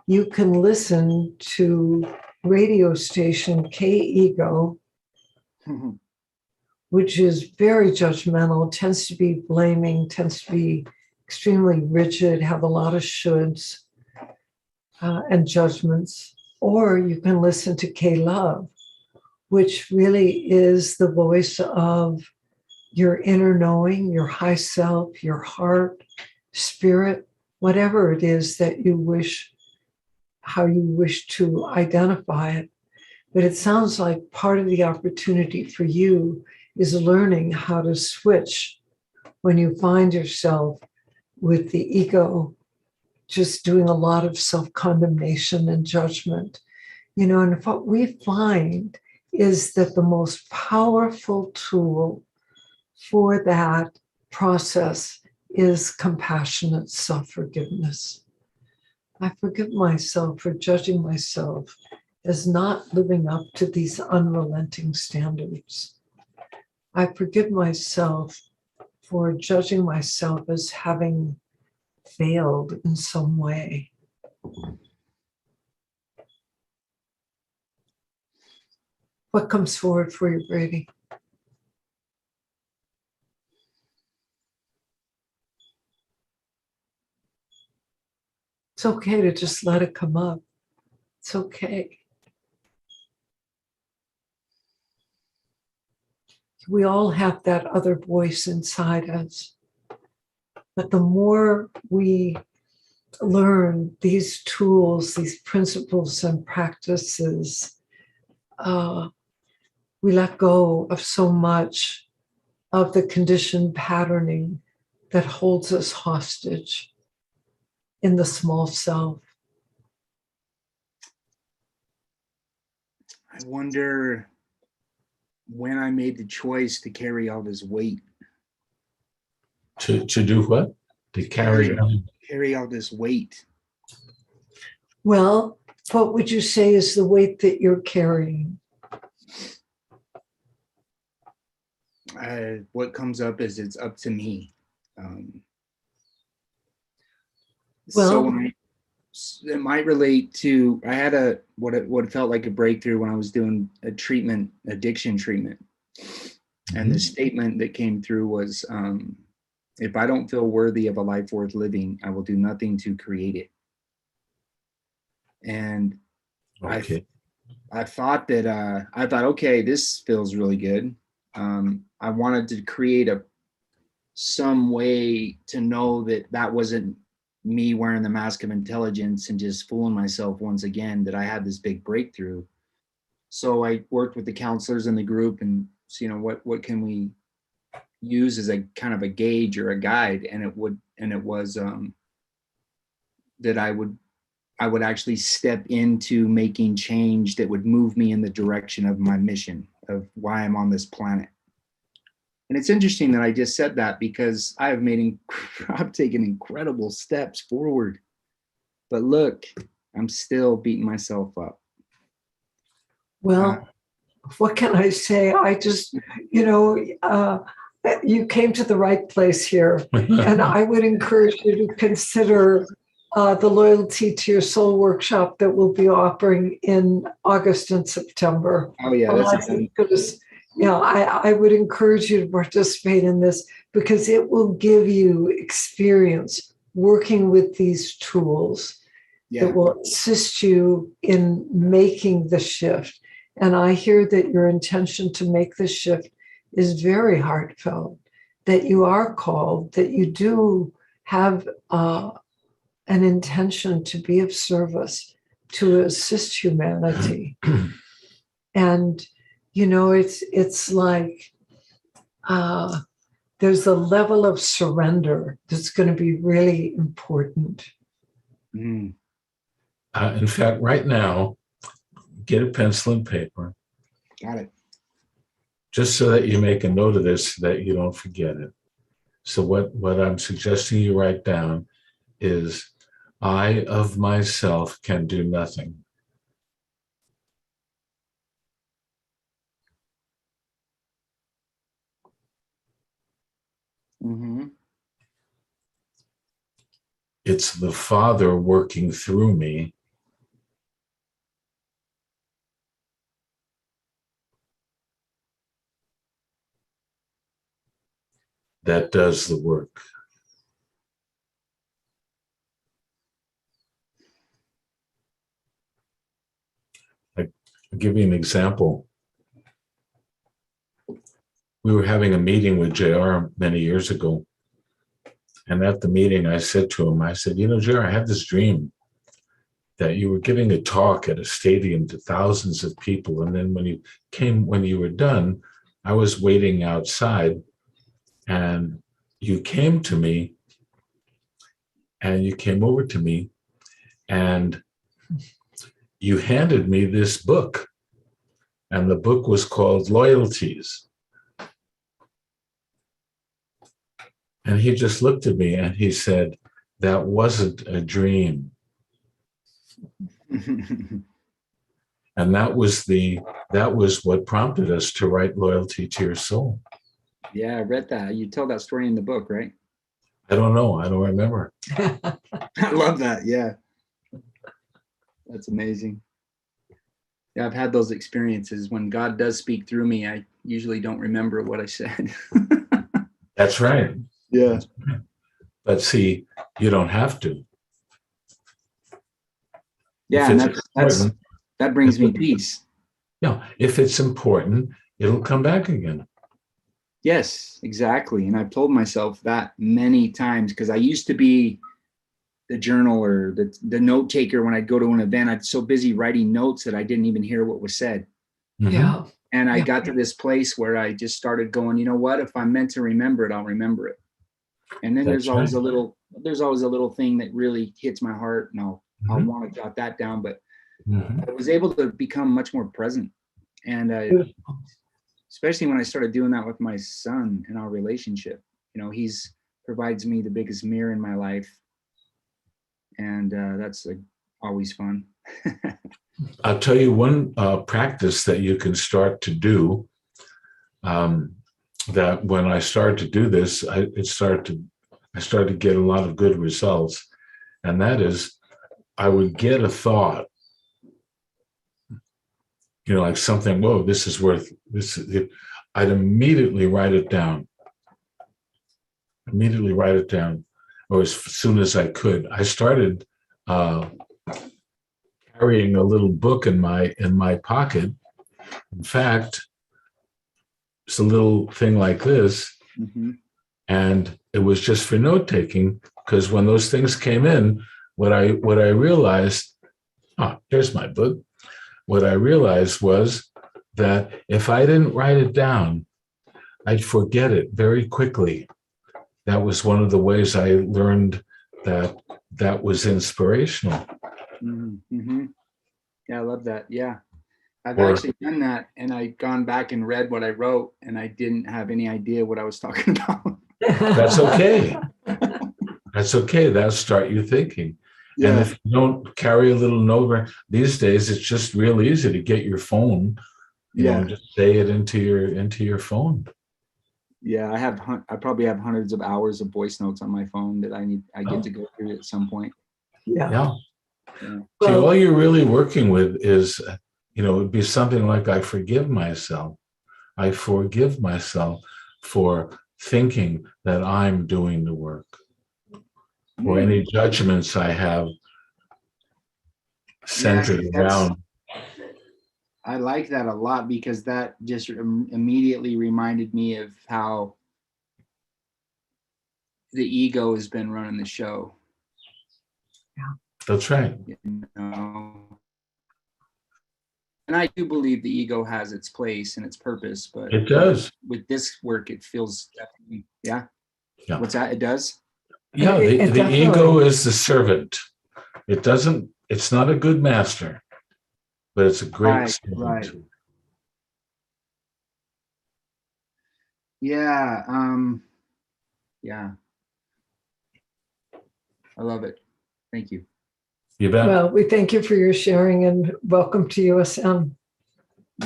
you can listen to radio station K-Ego, which is very judgmental, tends to be blaming, tends to be extremely rigid, have a lot of shoulds and judgments. Or you can listen to K-Love, which really is the voice of your inner knowing, your high self, your heart, spirit, whatever it is that you wish, how you wish to identify it. But it sounds like part of the opportunity for you is learning how to switch when you find yourself with the ego just doing a lot of self-condemnation and judgment. And what we find is that the most powerful tool for that process is compassionate self-forgiveness. I forgive myself for judging myself as not living up to these unrelenting standards. I forgive myself for judging myself as having failed in some way. What comes forward for you, Brady? It's okay to just let it come up. It's okay. We all have that other voice inside us. But the more we learn these tools, these principles and practices, we let go of so much of the conditioned patterning that holds us hostage in the small self. I wonder when I made the choice to carry all this weight. To do what? To carry on. Carry all this weight. Well, what would you say is the weight that you're carrying? What comes up is it's up to me. Um, Well- so it might relate to, I had what felt like a breakthrough when I was doing addiction treatment. And the statement that came through was, if I don't feel worthy of a life worth living, I will do nothing to create it. And Okay. I thought, okay, this feels really good. I wanted to create some way to know that wasn't me wearing the mask of intelligence and just fooling myself once again, that I had this big breakthrough. So I worked with the counselors in the group and, what can we use as a kind of a gauge or a guide? And it was that I would actually step into making change that would move me in the direction of my mission, of why I'm on this planet. And it's interesting that I just said that, because I've taken incredible steps forward. But look, I'm still beating myself up. Well, what can I say? I just, you came to the right place here. And I would encourage you to consider the Loyalty to Your Soul workshop that we'll be offering in August and September. Oh yeah, I would encourage you to participate in this, because it will give you experience working with these tools that will assist you in making the shift. And I hear that your intention to make this shift is very heartfelt, that you are called, that you do have an intention to be of service, to assist humanity. And, it's like there's a level of surrender that's going to be really important. Mm. In fact, right now, get a pencil and paper. Got it. Just so that you make a note of this, so that you don't forget it. So what I'm suggesting you write down is, I of myself can do nothing. Mm-hmm. It's the Father working through me that does the work. I'll give you an example. We were having a meeting with JR many years ago. And at the meeting, I said to him, JR, I had this dream that you were giving a talk at a stadium to thousands of people. And then when you were done, I was waiting outside, and you came to me, and you came over to me, and you handed me this book. And the book was called Loyalties. And he just looked at me and he said, that wasn't a dream. And that was what prompted us to write Loyalty to Your Soul. Yeah, I read that. You tell that story in the book, right? I don't know. I don't remember. I love that. Yeah. That's amazing. Yeah, I've had those experiences. When God does speak through me, I usually don't remember what I said. That's right. Yeah. But see, you don't have to. Yeah, and that brings me peace. Yeah, if it's important, it'll come back again. Yes, exactly. And I've told myself that many times, because I used to be the journaler, the note taker. When I'd go to an event, I'd so busy writing notes that I didn't even hear what was said. Mm-hmm. Yeah. And I got to this place where I just started going, you know what? If I'm meant to remember it, I'll remember it. And then there's always a little thing that really hits my heart, and I'll want to jot that down. But I was able to become much more present, and especially when I started doing that with my son in our relationship. He's provides me the biggest mirror in my life, and that's always fun. I'll tell you one practice that you can start to do. That when I started to do this, it started to I started to get a lot of good results. And that is, I would get a thought, like something, whoa, this is worth this. I'd immediately write it down. Or as soon as I could. I started carrying a little book in my pocket. In fact, it's a little thing like this. Mm-hmm. And it was just for note taking, because when those things came in, what I realized, here's my book. What I realized was that if I didn't write it down, I'd forget it very quickly. That was one of the ways I learned that was inspirational. Mm-hmm. Yeah, I love that. Yeah. I've Or- actually done that, and I've gone back and read what I wrote, and I didn't have any idea what I was talking about. That's okay. That's okay. That'll start you thinking. And Yeah. if you don't carry a little note, these days it's just real easy to get your phone, Yeah. and just say it into your phone. Yeah. I probably have hundreds of hours of voice notes on my phone that I get to go through at some point. Yeah. Yeah. Yeah. See, Well- all you're really working with is, it'd be something like, I forgive myself. I forgive myself for thinking that I'm doing the work, or any judgments I have centered around. I like that a lot, because that just immediately reminded me of how the ego has been running the show. That's right. And I do believe the ego has its place and its purpose, but It does. with this work, it feels definitely, yeah. Yeah. What's that? It does? Yeah, It the ego definitely- is the servant. It's not a good master, but it's a great servant. Right. Yeah. Yeah. I love it. Thank you. You bet. Well, we thank you for your sharing and welcome to USM.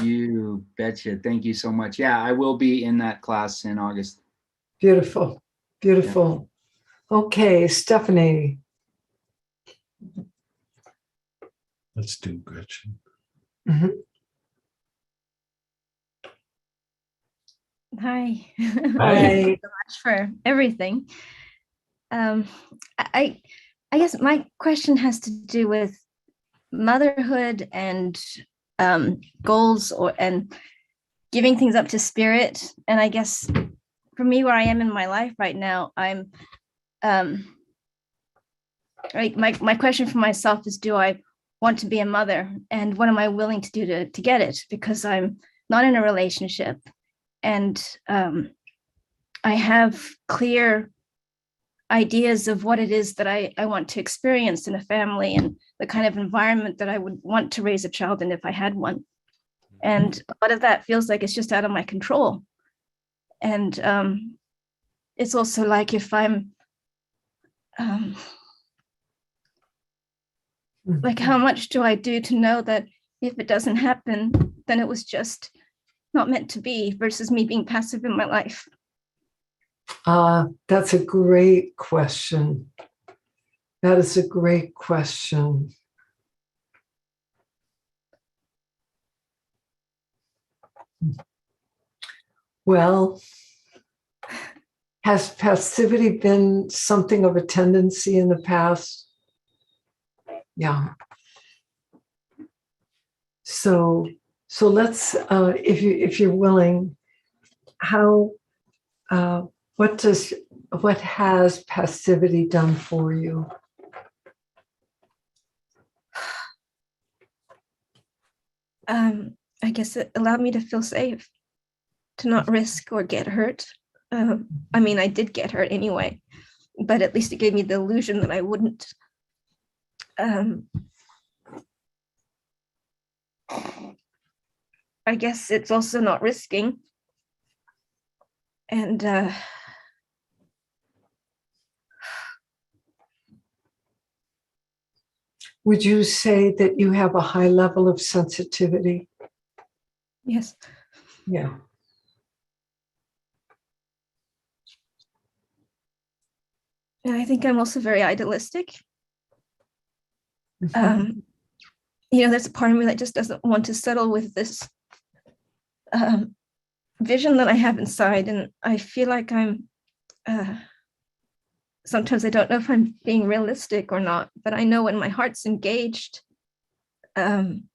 You betcha. Thank you so much. Yeah, I will be in that class in August. Beautiful. Beautiful. Okay, Stephanie. Let's do Gretchen. Mhm. Hi. Hi. Much for everything. I guess my question has to do with motherhood and goals and giving things up to spirit. And I guess for me, where I am in my life right now, I'm like my question for myself is, do I want to be a mother, and what am I willing to do to get it? Because I'm not in a relationship, and I have clear ideas of what it is that I want to experience in a family, and the kind of environment that I would want to raise a child in if I had one. And a lot of that feels like it's just out of my control. And it's also like, if I'm like, how much do I do to know that if it doesn't happen, then it was just not meant to be, versus me being passive in my life? That's a great question. That is a great question. Well, has passivity been something of a tendency in the past? Yeah. So let's, if you're willing, what has passivity done for you? I guess it allowed me to feel safe, to not risk or get hurt. I mean, I did get hurt anyway, but at least it gave me the illusion that I wouldn't. I guess it's also not risking. And Would you say that you have a high level of sensitivity? yes. And I think I'm also very idealistic. Mhm. There's a part of me that just doesn't want to settle with this vision that I have inside. And I feel like sometimes I don't know if I'm being realistic or not, but I know when my heart's engaged, I'm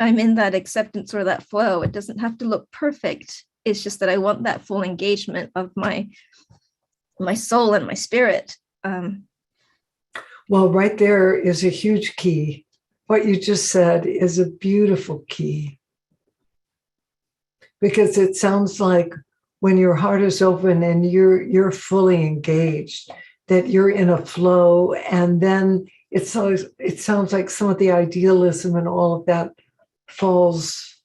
in that acceptance or that flow. It doesn't have to look perfect. It's just that I want that full engagement of my soul and my spirit. Well, right there is a huge key. What you just said is a beautiful key, because it sounds like when your heart is open and you're fully engaged, that you're in a flow, and then it sounds like some of the idealism and all of that falls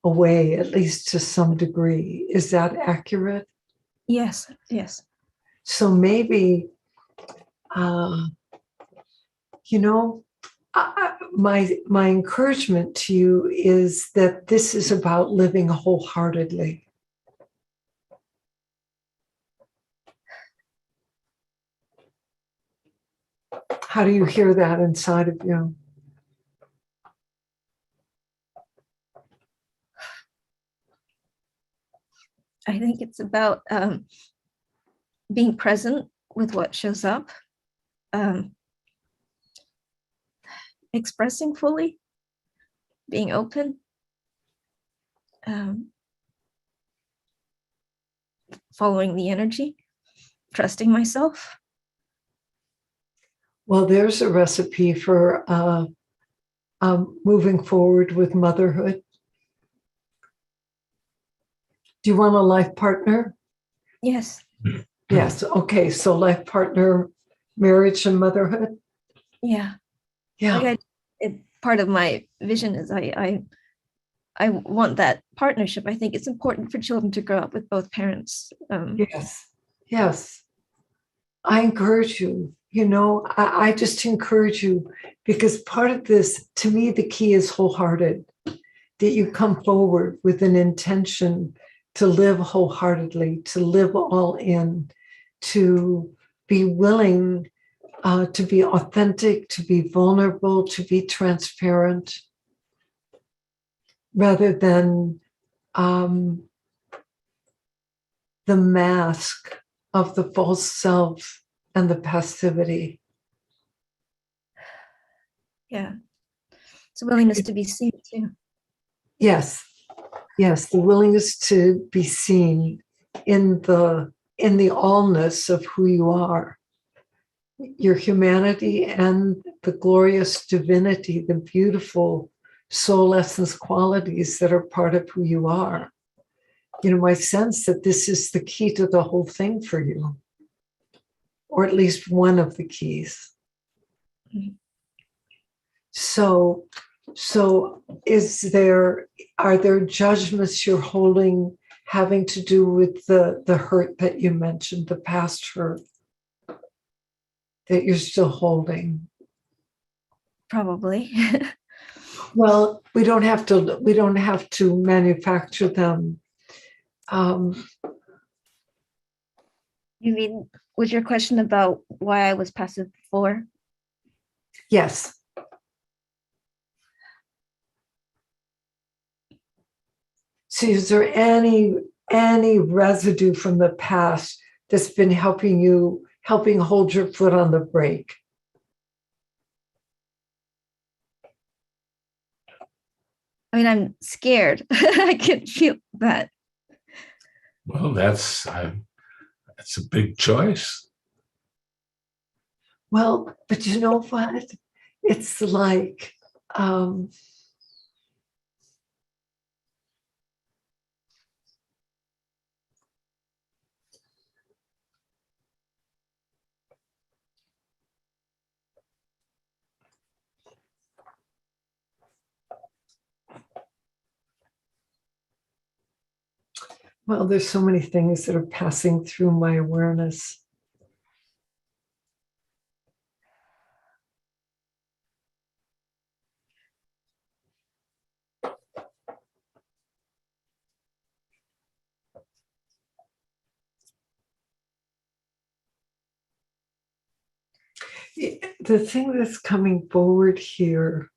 away, at least to some degree. Is that accurate? Yes, yes. So maybe, uh, you know, my encouragement to you is that this is about living wholeheartedly. How do you hear that inside of you? I think it's about being present with what shows up, expressing fully, being open, following the energy, trusting myself. Well, there's a recipe for moving forward with motherhood. Do you want a life partner? Yes. Yes. Okay. So life partner, marriage and motherhood. Yeah. Yeah. Part of my vision is I want that partnership. I think it's important for children to grow up with both parents. Yes. Yes. I encourage you. I just encourage you, because part of this, to me, the key is wholehearted, that you come forward with an intention to live wholeheartedly, to live all in, to be willing to be authentic, to be vulnerable, to be transparent, rather than the mask of the false self and the passivity. Yeah. It's a willingness to be seen too. Yes, yes, the willingness to be seen in the allness of who you are, your humanity and the glorious divinity, the beautiful soul essence qualities that are part of who you are. My sense that this is the key to the whole thing for you, or at least one of the keys. Mhm. So are there judgments you're holding having to do with the hurt that you mentioned, the past hurt that you're still holding? Probably. Well, we don't have to manufacture them. You mean, was your question about why I was passive before? Yes. See, is there any residue from the past that's been helping hold your foot on the brake? I mean, I'm scared. I can feel that. Well, that's a big choice. Well, but you know what? It's like, well, there's so many things that are passing through my awareness. The thing that's coming forward here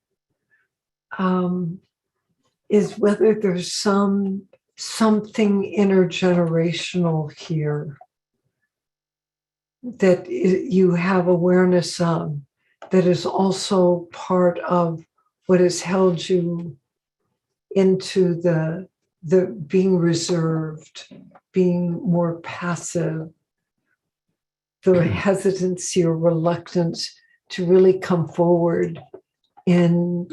is whether there's something intergenerational here that you have awareness of, that is also part of what has held you into the being reserved, being more passive, the hesitancy or reluctance to really come forward in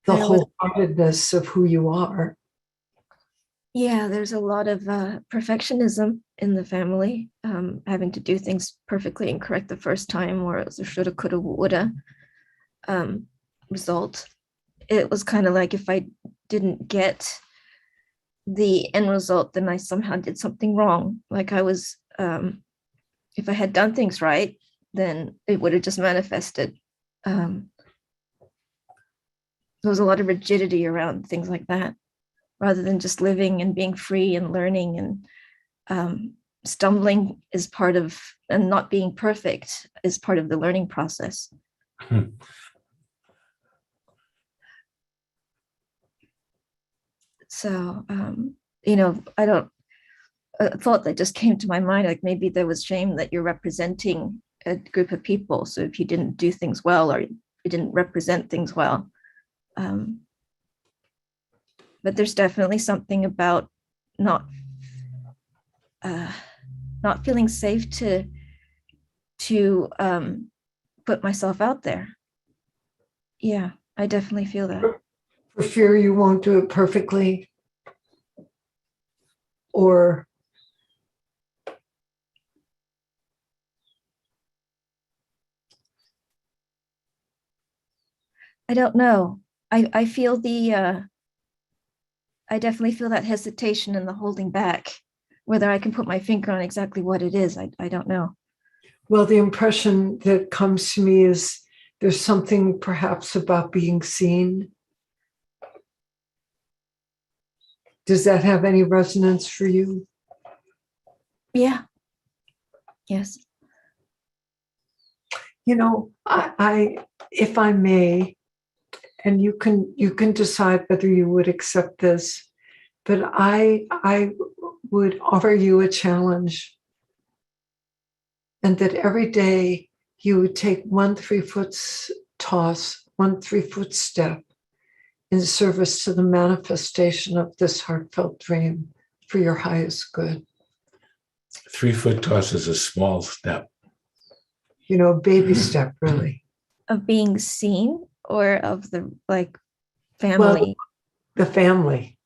the wholeheartedness of who you are. Yeah, there's a lot of perfectionism in the family, having to do things perfectly and correct the first time, or it was a shoulda, coulda, woulda result. It was kind of like if I didn't get the end result, then I somehow did something wrong. Like I was, if I had done things right, then it would have just manifested. There was a lot of rigidity around things like that, rather than just living and being free and learning, and stumbling is part of, and not being perfect is part of the learning process. So, a thought that just came to my mind, like maybe there was shame that you're representing a group of people. So if you didn't do things well, or you didn't represent things well, but there's definitely something about not feeling safe to put myself out there. Yeah, I definitely feel that. For fear you won't do it perfectly, or I don't know. I feel I definitely feel that hesitation and the holding back. Whether I can put my finger on exactly what it is, I don't know. well, the impression that comes to me is there's something perhaps about being seen. Does that have any resonance for you? Yeah. Yes. You know, I if I may, and you can decide whether you would accept this, but I would offer you a challenge, and that every day you would take 1 3-foot toss, 1 3-foot step in service to the manifestation of this heartfelt dream for your highest good. 3-foot toss is a small step. You know, baby step, really. Of being seen, or of the family? Well, the family.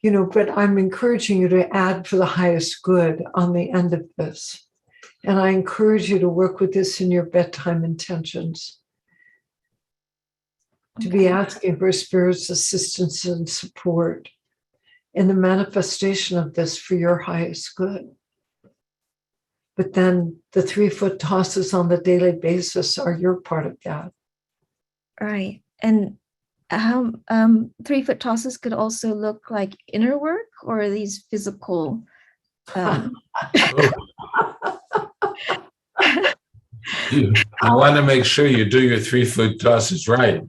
You know, but I'm encouraging you to add for the highest good on the end of this. And I encourage you to work with this in your bedtime intentions. To be asking for Spirit's assistance and support in the manifestation of this for your highest good. But then the 3-foot tosses on the daily basis are your part of that. Right. And how 3-foot tosses could also look like inner work, or are these physical? You want to make sure you do your 3-foot tosses right.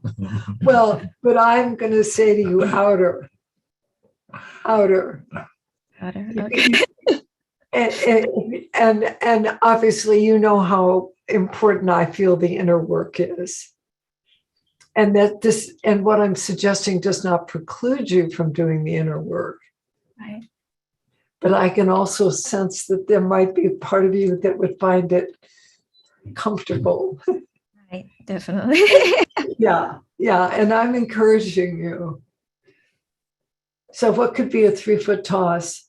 Well, but I'm going to say to you, outer. Okay. And obviously, you know how important I feel the inner work is. And that this, and what I'm suggesting does not preclude you from doing the inner work. Right. But I can also sense that there might be a part of you that would find it comfortable. Right, definitely. Yeah. And I'm encouraging you. So what could be a 3-foot toss?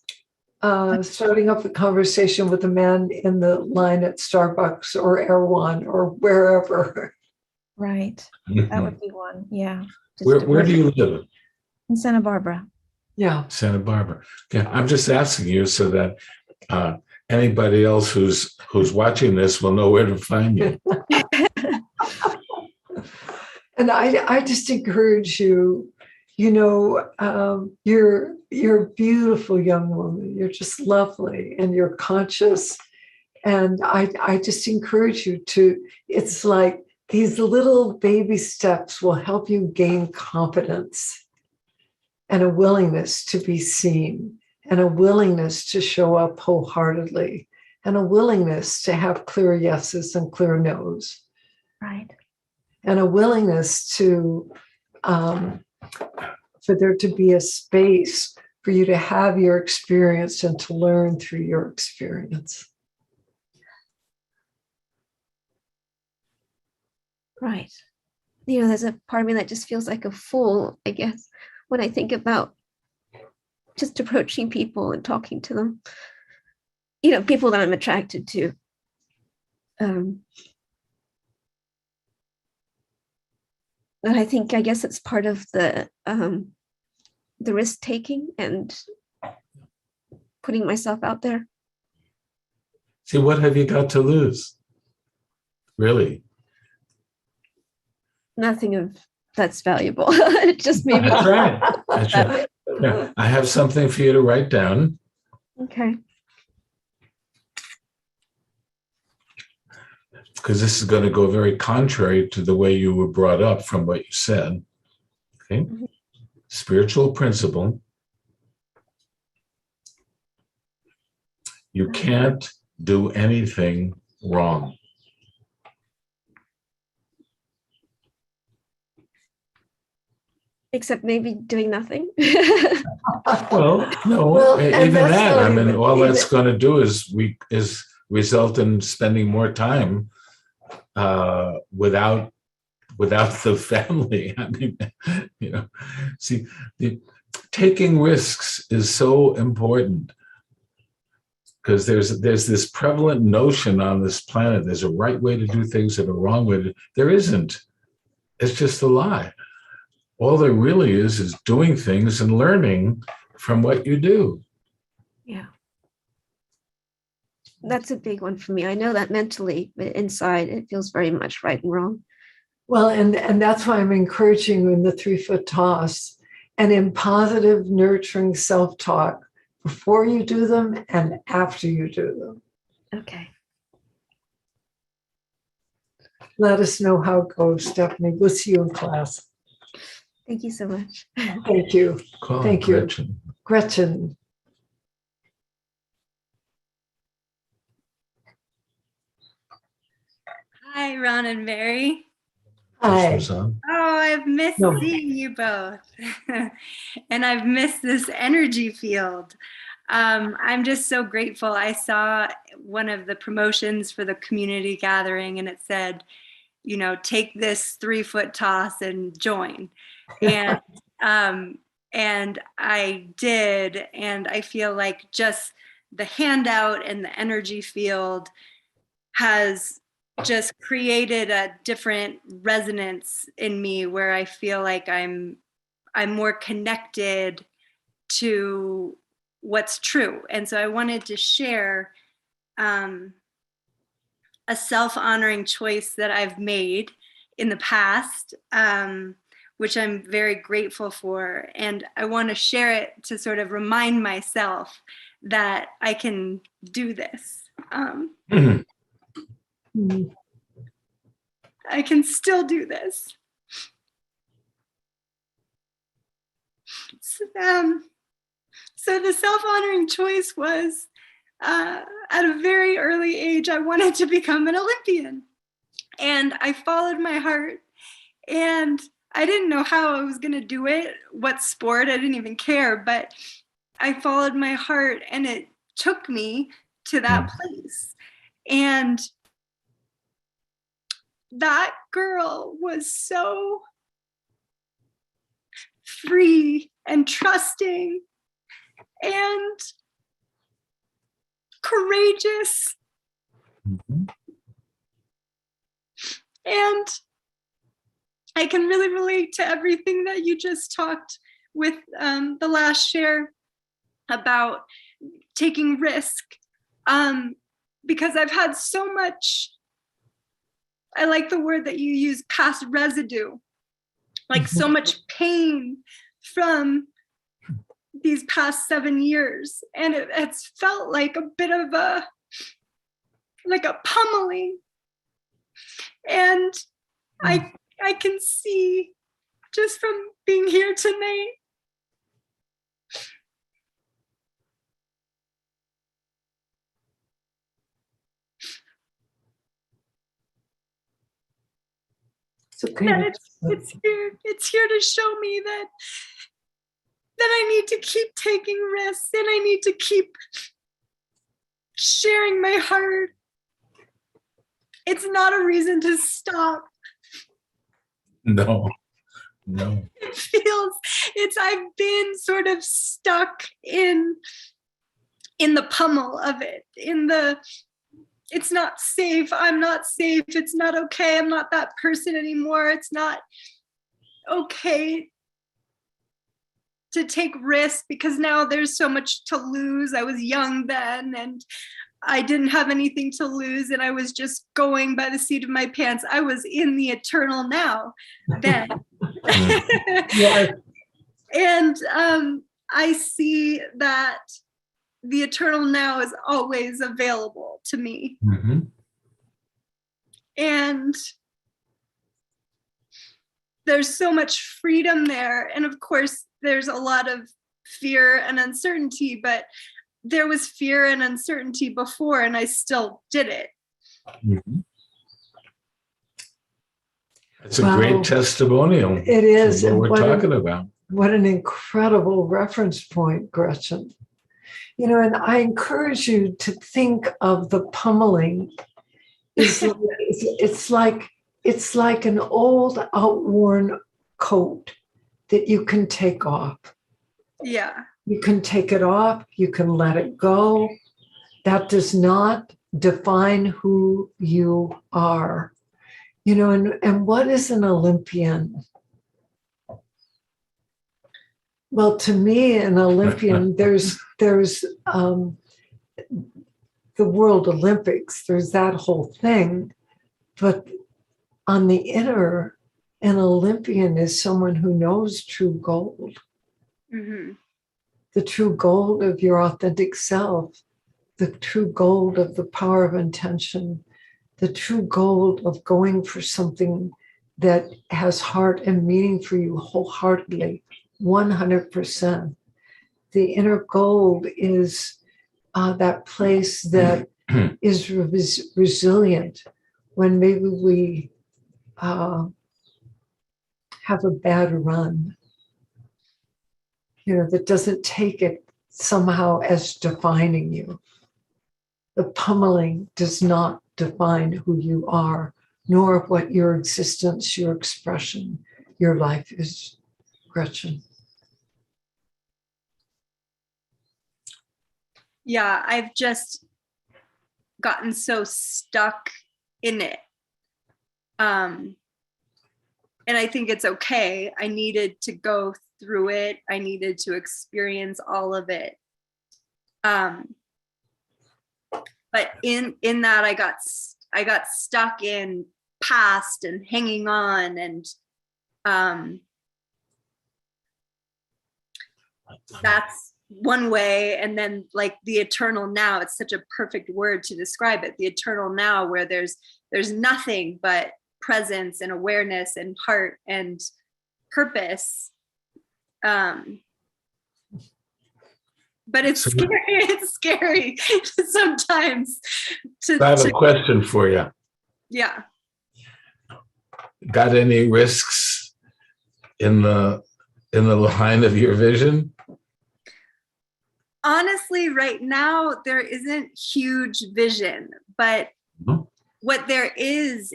Starting up a conversation with a man in the line at Starbucks or Erewhon or wherever. Right. That would be one. Yeah. Where do you live? In Santa Barbara. Yeah. Santa Barbara. Okay, I'm just asking you so that anybody else who's watching this will know where to find you. And I just encourage you, you know, you're a beautiful young woman. You're just lovely, and you're conscious, And I just encourage you to, it's like these little baby steps will help you gain confidence and a willingness to be seen and a willingness to show up wholeheartedly and a willingness to have clear yeses and clear nos. Right. And a willingness to, for there to be a space for you to have your experience and to learn through your experience. Right. You know, there's a part of me that just feels like a fool, I guess, when I think about just approaching people and talking to them. You know, people that I'm attracted to. And I guess it's part of the risk taking and putting myself out there. See, what have you got to lose? Really? Nothing of that's valuable. It just maybe. That's right. That's right. Yeah. I have something for you to write down. Okay. Because this is going to go very contrary to the way you were brought up from what you said. Okay. Mhm. Spiritual principle. You can't do anything wrong. Except maybe doing nothing. Well, no, Well, and even that's that. not I mean, even- all even- that's going to do is result in spending more time without the family. I mean, you know, see, taking risks is so important because there's this prevalent notion on this planet. There's a right way to do things and a wrong way to. There isn't. It's just a lie. All there really is doing things and learning from what you do. Yeah. That's a big one for me. I know that mentally, but inside it feels very much right and wrong. Well, and that's why I'm encouraging you in the 3-foot toss and in positive, nurturing self-talk before you do them and after you do them. Okay. Let us know how it goes, Stephanie. We'll see you in class. Thank you so much. Thank you. Call Thank it you. Gretchen. Gretchen. Hi, Ron and Mary. Hi. Susan. Oh, I've missed No. seeing you both. And I've missed this energy field. I'm just so grateful. I saw one of the promotions for the community gathering and it said, you know, take this 3-foot toss and join. And and I did. And I feel like just the handout and the energy field has just created a different resonance in me where I feel like I'm more connected to what's true. And so I wanted to share a self-honoring choice that I've made in the past, which I'm very grateful for. And I want to share it to sort of remind myself that I can do this. Mhm. I can still do this. So the self-honoring choice was, at a very early age, I wanted to become an Olympian. And I followed my heart. And I didn't know how I was going to do it, what sport, I didn't even care. But I followed my heart and it took me to that place. And that girl was so free and trusting and courageous. Mhm. And I can really relate to everything that you just talked with the last share about taking risk. Because I've had so much, I like the word that you use, past residue, like so much pain from these past 7 years. And it's felt like a bit of like a pummeling. And I can see just from being here tonight, It's okay. that it's here to show me that I need to keep taking risks, and I need to keep sharing my heart. It's not a reason to stop. No. It feels I've been sort of stuck in the pummel of it, it's not safe, I'm not safe, it's not okay, I'm not that person anymore, it's not okay to take risks because now there's so much to lose. I was young then and I didn't have anything to lose, and I was just going by the seat of my pants. I was in the eternal now then. Yeah. And I see that the eternal now is always available to me. Mm-hmm. And there's so much freedom there. And of course, there's a lot of fear and uncertainty, but there was fear and uncertainty before, and I still did it. Mm-hmm. It's a great testimonial. It is. What we're talking about. What an incredible reference point, Gretchen. You know, and I encourage you to think of the pummeling. It's like an old outworn coat that you can take off. Yeah. You can take it off, you can let it go. That does not define who you are. You know, and what is an Olympian? Well, to me, an Olympian, there's the World Olympics, there's that whole thing. But on the inner, an Olympian is someone who knows true gold. Mm-hmm. The true gold of your authentic self, the true gold of the power of intention, the true gold of going for something that has heart and meaning for you wholeheartedly, 100%. The inner gold is that place that is resilient when maybe we have a bad run. You know, that doesn't take it somehow as defining you. The pummeling does not define who you are, nor what your existence, your expression, your life is, Gretchen. Yeah, I've just gotten so stuck in it. And I think it's okay. I needed to go through it. I needed to experience all of it. But in that I got stuck in past and hanging on, and that's one way. And then like the eternal now, it's such a perfect word to describe it. The eternal now, where there's nothing but presence and awareness and heart and purpose. But it's scary. It's scary sometimes. I have a question for you. Yeah. Got any risks in the line of your vision? Honestly, right now there isn't huge vision, but what there is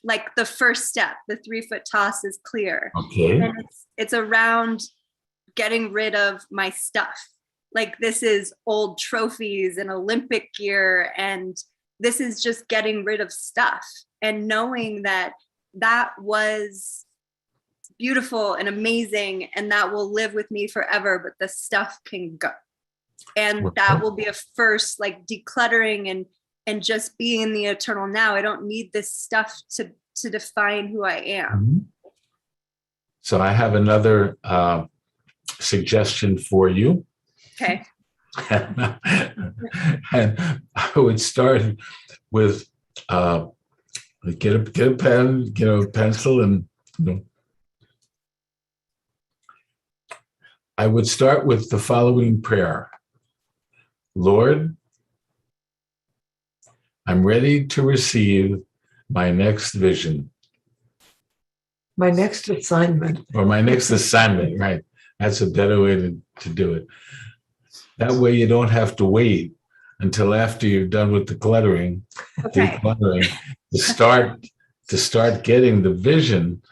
like the first step. The 3-foot toss is clear. Okay. And it's around getting rid of my stuff. Like this is old trophies and Olympic gear, and this is just getting rid of stuff and knowing that was beautiful and amazing and that will live with me forever, but the stuff can go. And that will be a first, like decluttering and just being in the eternal now. I don't need this stuff to define who I am. Mm-hmm. So I have another suggestion for you. Okay. And I would start with get a pen, get a pencil, and I would start with the following prayer. Lord, I'm ready to receive my next vision. My next assignment. Or my next assignment, right? That's a better way to do it. That way you don't have to wait until after you're done with the cluttering, Okay. decluttering, to start getting the vision.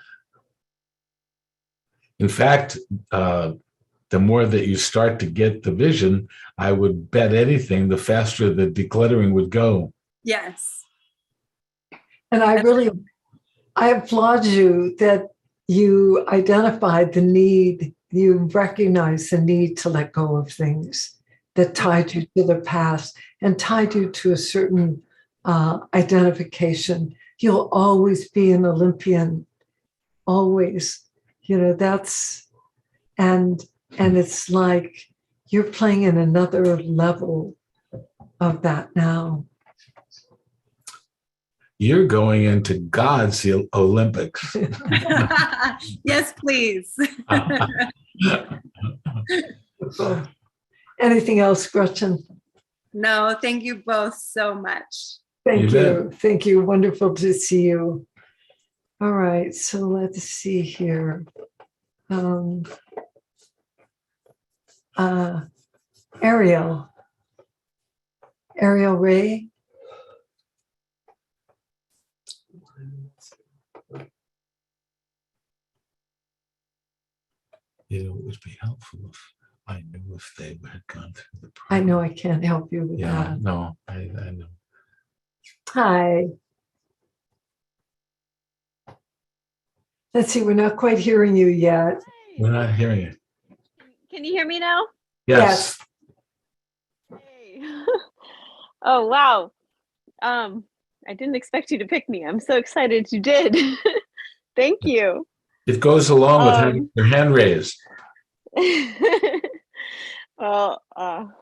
In fact, the more that you start to get the vision, I would bet anything, the faster the decluttering would go. Yes. And I applaud you that you identified the need, you recognize the need to let go of things that tied you to the past and tied you to a certain identification. You'll always be an Olympian, always. You know, and it's like you're playing in another level of that now. You're going into God's Olympics. Yes, please. Anything else, Gretchen? No, thank you both so much. Thank You you. bet. Thank you. Wonderful to see you. All right. So let's see here. Ariel Ray. You know, it would be helpful if I knew if they had gone through the I program. know I can't help you with Yeah, that. no, I know. Hi. Let's see. We're not quite hearing you yet. We're not hearing it. Can you hear me now? Yes. Hey. Oh, wow. I didn't expect you to pick me. I'm so excited you did. Thank you. It goes along with having your hand raised. Well,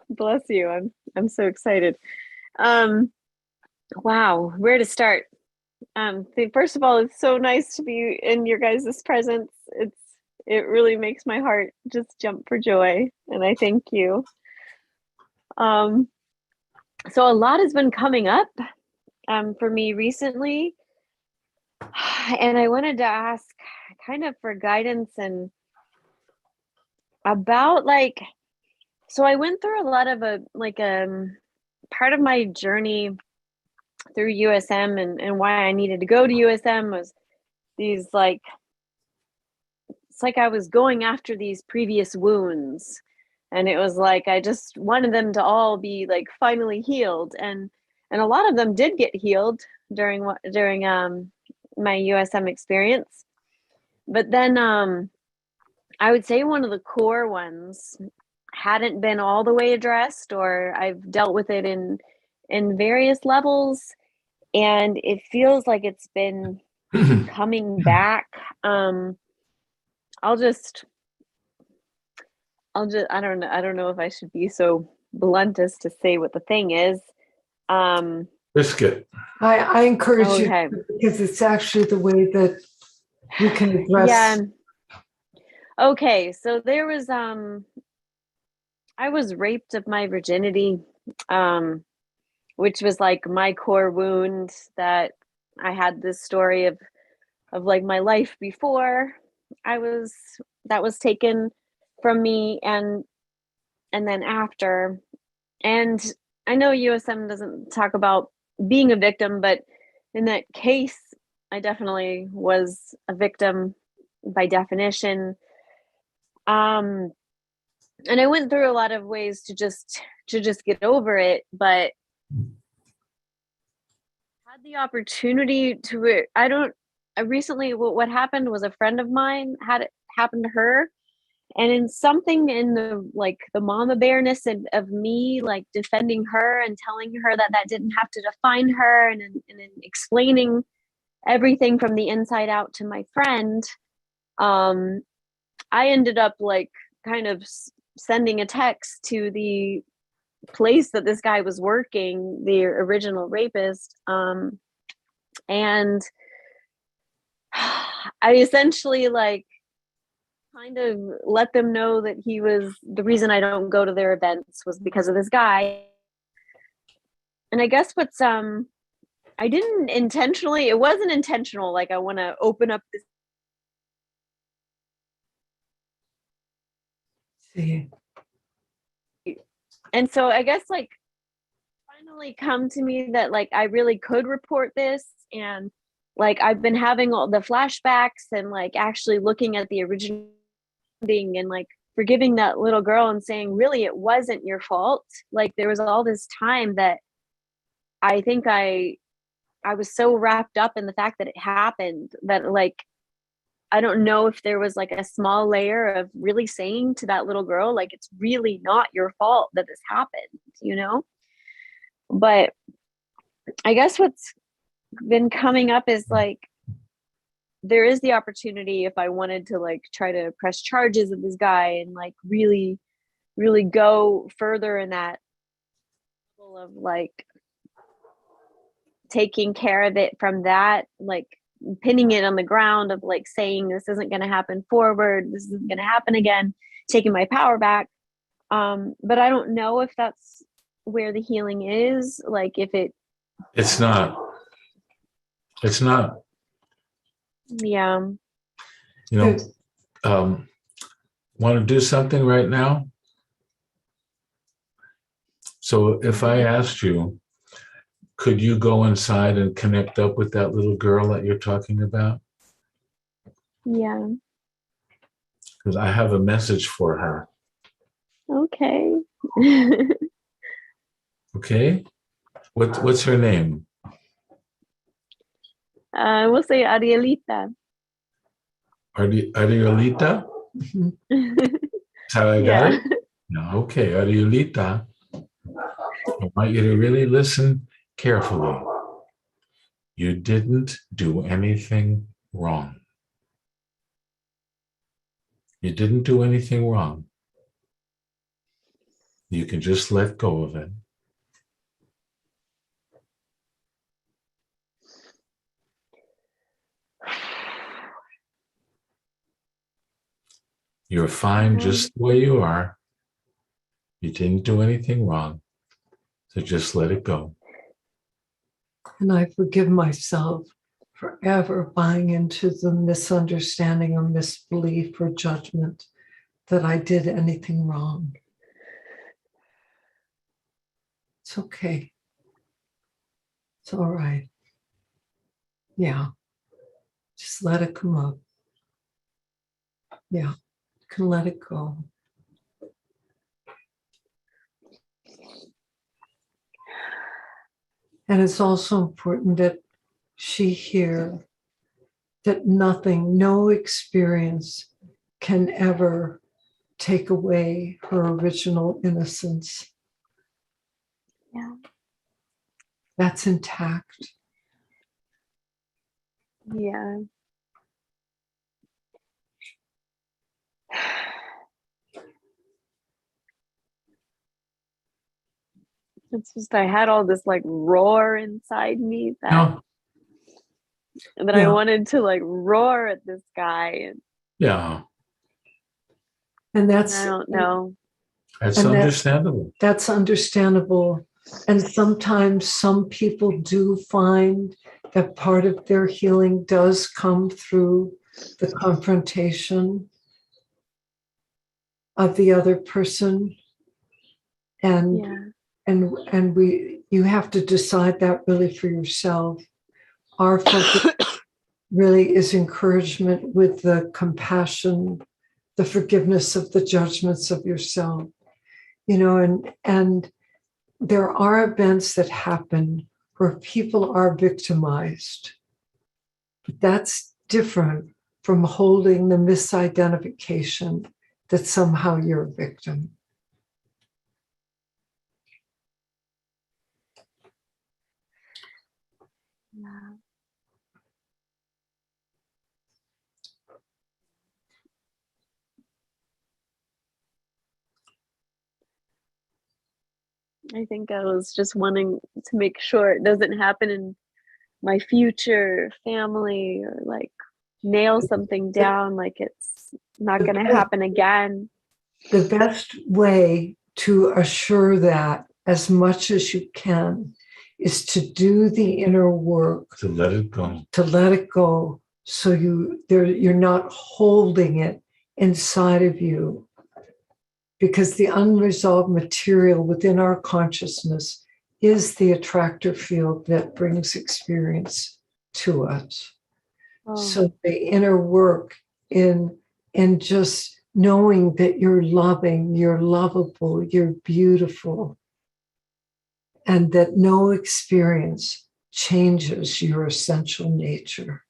bless you. I'm so excited. Wow, where to start? First of all, it's so nice to be in your guys' presence. It really makes my heart just jump for joy, and I thank you. So a lot has been coming up for me recently, and I wanted to ask kind of for guidance and about so I went through a lot of part of my journey through USM and why I needed to go to USM was these it's like I was going after these previous wounds, and it was like I just wanted them to all be finally healed, and a lot of them did get healed during my USM experience. But then I would say one of the core ones hadn't been all the way addressed, or I've dealt with it in various levels, and it feels like it's been coming back. I don't know if I should be so blunt as to say what the thing is. Biscuit. I encourage Okay. you because it's actually the way that we can address. Yeah. Okay, so there was I was raped of my virginity, which was my core wound that I had this story of my life before that was taken from me, and then after. And I know USM doesn't talk about being a victim, but in that case, I definitely was a victim by definition. And I went through a lot of ways to just get over it, but had the opportunity to. Recently, what happened was a friend of mine had it happen to her, and in something in the mama bearness of me defending her and telling her that didn't have to define her, and in explaining everything from the inside out to my friend, I ended up kind of sending a text to the place that this guy was working, the original rapist. And I essentially like kind of let them know that he was the reason I don't go to their events was because of this guy. And I guess what's I didn't intentionally, it wasn't intentional, like I want to open up this. See, And so I guess like finally come to me that like I really could report this, and like I've been having all the flashbacks and like actually looking at the original ending and like forgiving that little girl and saying really it wasn't your fault. Like there was all this time that I think I was so wrapped up in the fact that it happened that like I don't know if there was like a small layer of really saying to that little girl like it's really not your fault that this happened, you know? But I guess what's been coming up is like there is the opportunity if I wanted to like try to press charges of this guy and like really really go further in that level of like taking care of it from that, like pinning it on the ground of like saying this isn't going to happen forward, this isn't going to happen again, taking my power back. But I don't know if that's where the healing is, like if it It's not. It's not. yeah. You know, want to do something right now? So if I asked you, could you go inside and connect up with that little girl that you're talking about? Yeah. Because I have a message for her. Okay. Okay? What's her name? We'll say Arielita. Arielita? mhm. That's how I got Yeah. it? No, okay, Arielita. I want you to really listen carefully. You didn't do anything wrong. You didn't do anything wrong. You can just let go of it. You're fine just the way you are. You didn't do anything wrong. So just let it go. And I forgive myself for ever buying into the misunderstanding or misbelief or judgment that I did anything wrong. It's okay. It's all right. Yeah. Just let it come up. Yeah. You can let it go. And it's also important that she hear that nothing, no experience can ever take away her original innocence. Yeah. That's intact. Yeah. It's just I had all this like roar inside me that No, I Yeah. wanted to like roar at this guy, yeah, And and that's I don't know. that's And understandable. that's understandable. And sometimes some people do find that part of their healing does come through the confrontation of the other person. And Yeah. and you have to decide that really for yourself. Our focus really is encouragement with the compassion, the forgiveness of the judgments of yourself. You know, and there are events that happen where people are victimized. That's different from holding the misidentification that somehow you're a victim. Yeah. I think I was just wanting to make sure it doesn't happen in my future family, or like nail something down like it's not going to happen again. The best way to assure that as much as you can is to do the inner work, To let it go. to let it go, so you're not holding it inside of you, because the unresolved material within our consciousness is the attractor field that brings experience to us. Oh, So the inner work in just knowing that you're loving, you're lovable, you're beautiful, and that no experience changes your essential nature.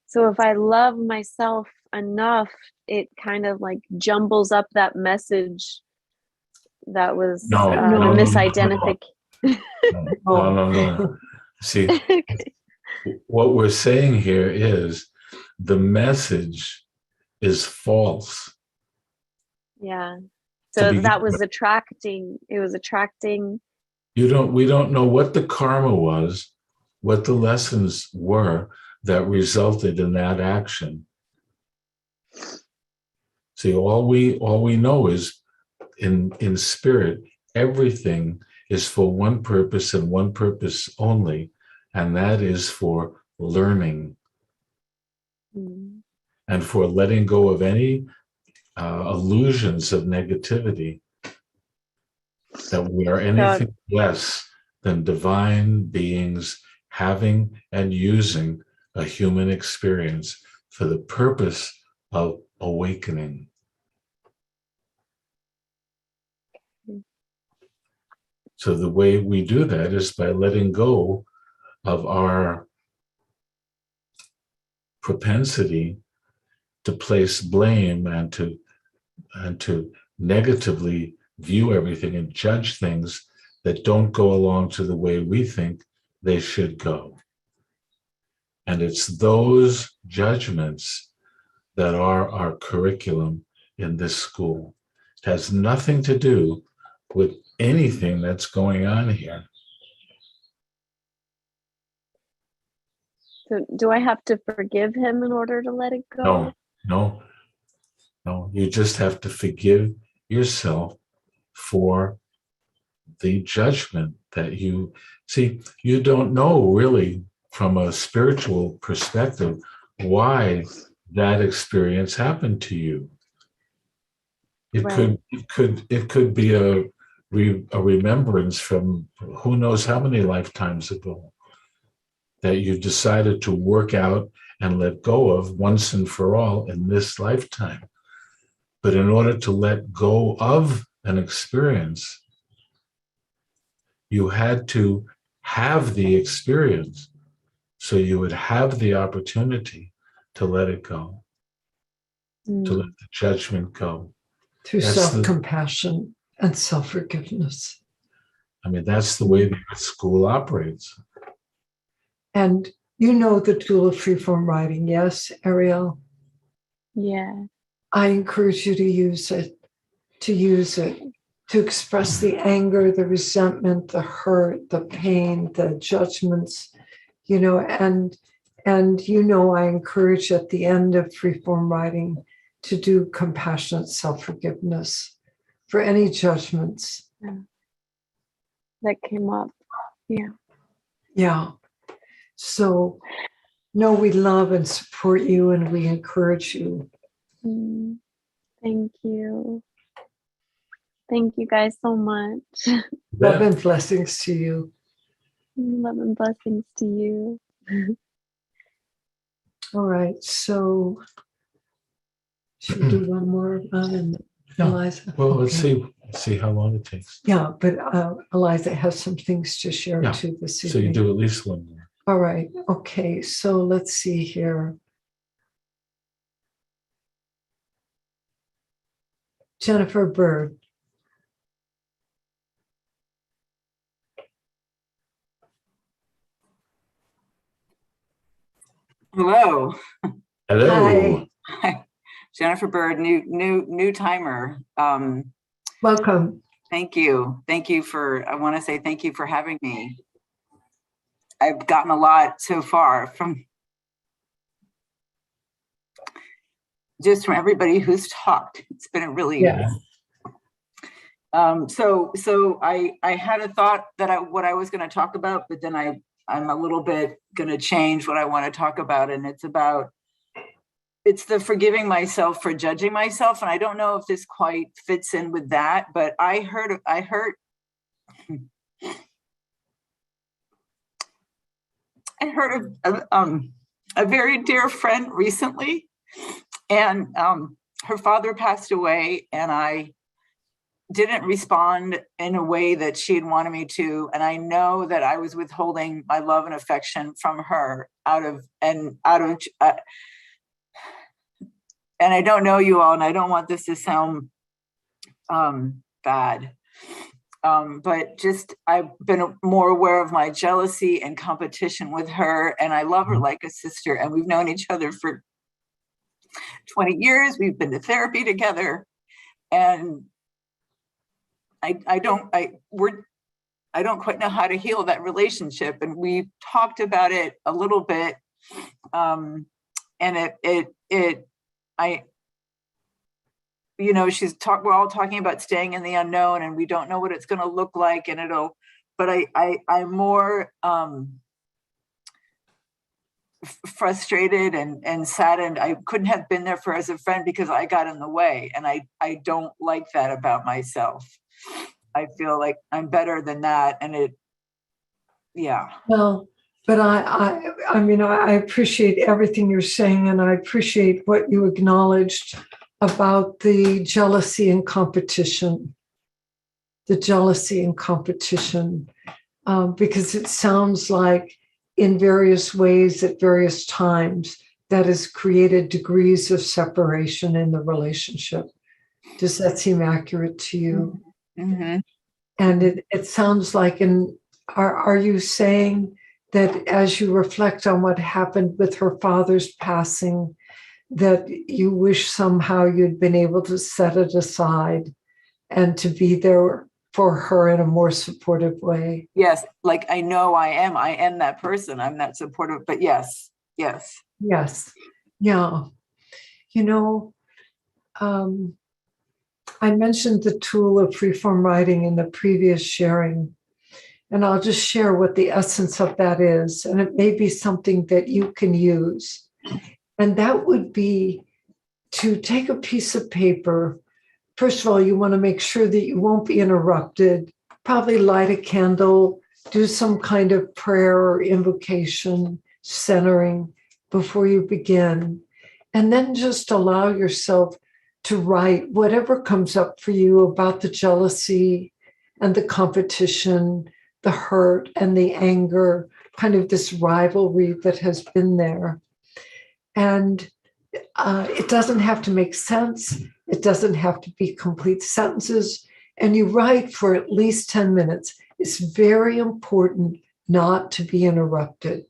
so if I love myself enough, it kind of like jumbles up that message that was No, the no, no, no, misidentification. no. See, what we're saying here is the message is false. Yeah. To So begin that was with. attracting, it was attracting. We don't know what the karma was, what the lessons were that resulted in that action. See, all we know is in spirit, everything is for one purpose and one purpose only, and that is for learning and for letting go of any illusions of negativity, that we are anything less than divine beings having and using a human experience for the purpose of awakening. So the way we do that is by letting go of our propensity to place blame and to negatively view everything and judge things that don't go along to the way we think they should go. And it's those judgments that are our curriculum in this school. It has nothing to do with anything that's going on here. So do I have to forgive him in order to let it go? No. You just have to forgive yourself for the judgment that you see. You don't know really from a spiritual perspective why that experience happened to you. It could be a remembrance from who knows how many lifetimes ago that you decided to work out and let go of once and for all in this lifetime. But in order to let go of an experience, you had to have the experience so you would have the opportunity to let it go, to let the judgment go. Through self-compassion and self-forgiveness. I mean, that's the way the school operates. And you know the tool of freeform writing, yes, Ariel? Yeah. I encourage you to use it, to express the anger, the resentment, the hurt, the pain, the judgments, and I encourage at the end of freeform writing to do compassionate self-forgiveness for any judgments. That came up. Yeah. Yeah. So, no, we love and support you and we encourage you. Thank you. Thank you guys so much. Love and blessings to you. Love and blessings to you. All right. So, should we do one more, Eliza? Well, let's see how long it takes. Yeah, but Eliza has some things to share too this evening. So you do at least one more. All right. Okay. So let's see here. Jennifer Bird. Hello. Hello. Hi. Jennifer Bird, new timer. Welcome. Thank you. I want to say thank you for having me. I've gotten a lot so far from everybody who's talked. It's been a really, so I had a thought that what I was going to talk about, but then I'm a little bit going to change what I want to talk about. And it's the forgiving myself for judging myself. And I don't know if this quite fits in with that, but I heard a very dear friend recently, and her father passed away, and I didn't respond in a way that she had wanted me to. And I know that I was withholding my love and affection from her and I don't know you all, and I don't want this to sound bad. But just I've been more aware of my jealousy and competition with her, and I love her like a sister, and we've known each other for 20 years. We've been to therapy together, and I don't quite know how to heal that relationship, and we talked about it a little bit, and we're all talking about staying in the unknown, and we don't know what it's going to look like, and but I'm more frustrated and saddened. I couldn't have been there for as a friend because I got in the way, and I don't like that about myself. I feel like I'm better than that, and Well, but I mean, I appreciate everything you're saying, and I appreciate what you acknowledged about the jealousy and competition. Because it sounds like in various ways at various times that has created degrees of separation in the relationship. Does that seem accurate to you? Mm-hmm. And it sounds like, are you saying that as you reflect on what happened with her father's passing, that you wish somehow you'd been able to set it aside and to be there for her in a more supportive way? Yes, like I know I am that person. I'm that supportive, but yes. Yeah. I mentioned the tool of freeform writing in the previous sharing, and I'll just share what the essence of that is, and it may be something that you can use. And that would be to take a piece of paper. First of all, you want to make sure that you won't be interrupted, probably light a candle, do some kind of prayer or invocation, centering before you begin. And then just allow yourself to write whatever comes up for you about the jealousy and the competition, the hurt and the anger, kind of this rivalry that has been there. And it doesn't have to make sense. It doesn't have to be complete sentences. And you write for at least 10 minutes. It's very important not to be interrupted.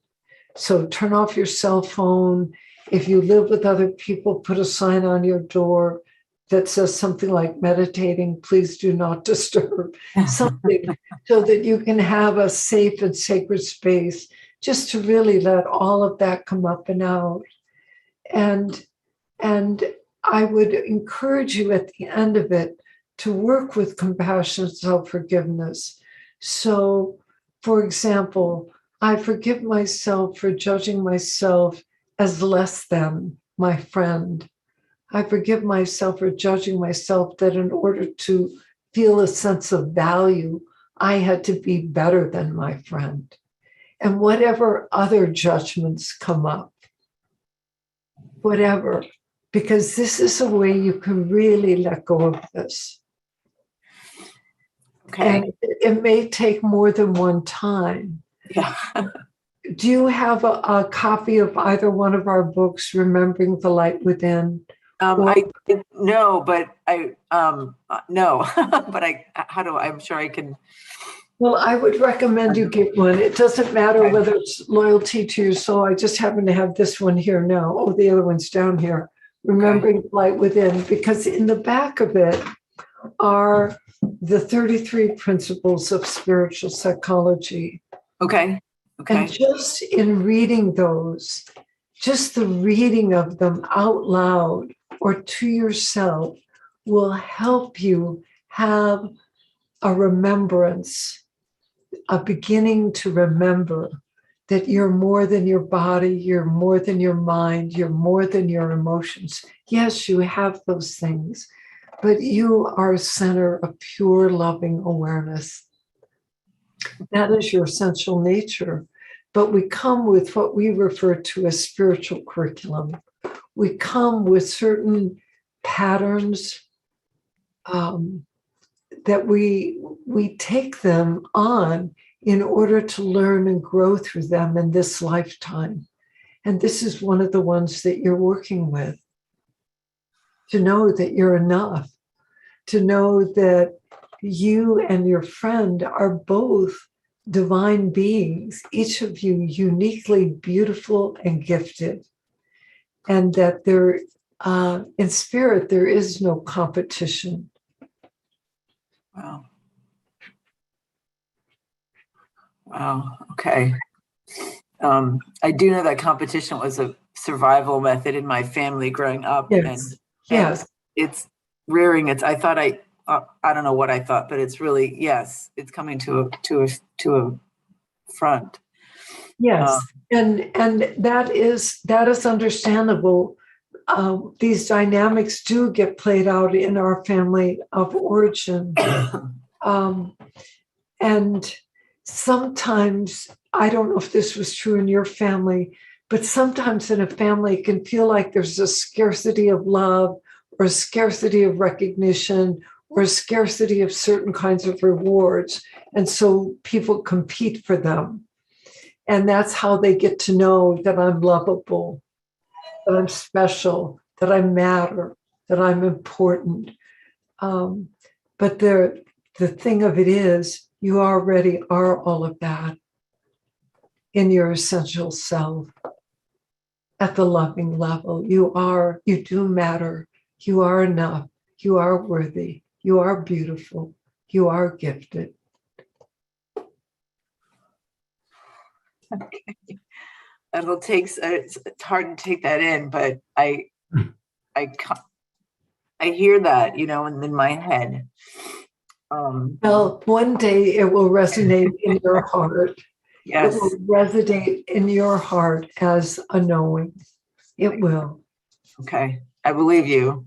So turn off your cell phone. If you live with other people, put a sign on your door that says something like meditating, please do not disturb, something so that you can have a safe and sacred space just to really let all of that come up and out. And I would encourage you at the end of it to work with compassion and self-forgiveness. So, for example, I forgive myself for judging myself as less than my friend. I forgive myself for judging myself that in order to feel a sense of value, I had to be better than my friend. And whatever other judgments come up, whatever, because this is a way you can really let go of this. Okay. And it may take more than one time. Yeah. Do you have a copy of either one of our books, Remembering the Light Within? I no, but no, but I'm sure I can. Well, I would recommend you get one. It doesn't matter whether it's loyalty to your soul. I just happen to have this one here now. Oh, the other one's down here. remembering light within, because in the back of it are the 33 principles of spiritual psychology. Okay. And just in reading those, just the reading of them out loud or to yourself will help you have a remembrance, a beginning to remember that you're more than your body, you're more than your mind, you're more than your emotions. Yes, you have those things, but you are a center of pure loving awareness. That is your essential nature. But we come with what we refer to as spiritual curriculum. We come with certain patterns that we take them on in order to learn and grow through them in this lifetime. And this is one of the ones that you're working with. To know that you're enough, to know that you and your friend are both divine beings, each of you uniquely beautiful and gifted, and that there, in spirit, there is no competition. Wow. Wow. Okay. I do know that competition was a survival method in my family growing up. Yes. Yes. It's rearing its. I thought I don't know what I thought, but it's really, yes, it's coming to a front. Yes. And that is understandable. These dynamics do get played out in our family of origin. And sometimes, I don't know if this was true in your family, but sometimes in a family, it can feel like there's a scarcity of love or a scarcity of recognition or a scarcity of certain kinds of rewards. And so people compete for them. And that's how they get to know that I'm lovable, that I'm special, that I matter, that I'm important. But the thing of it is, you already are all of that in your essential self at the loving level. You do matter. You are enough. You are worthy. You are beautiful. You are gifted. Okay. It'll take. It's hard to take that in, but I hear that, in my head. Well, one day it will resonate in your heart. Yes. It will resonate in your heart as a knowing. It will. Okay, I believe you.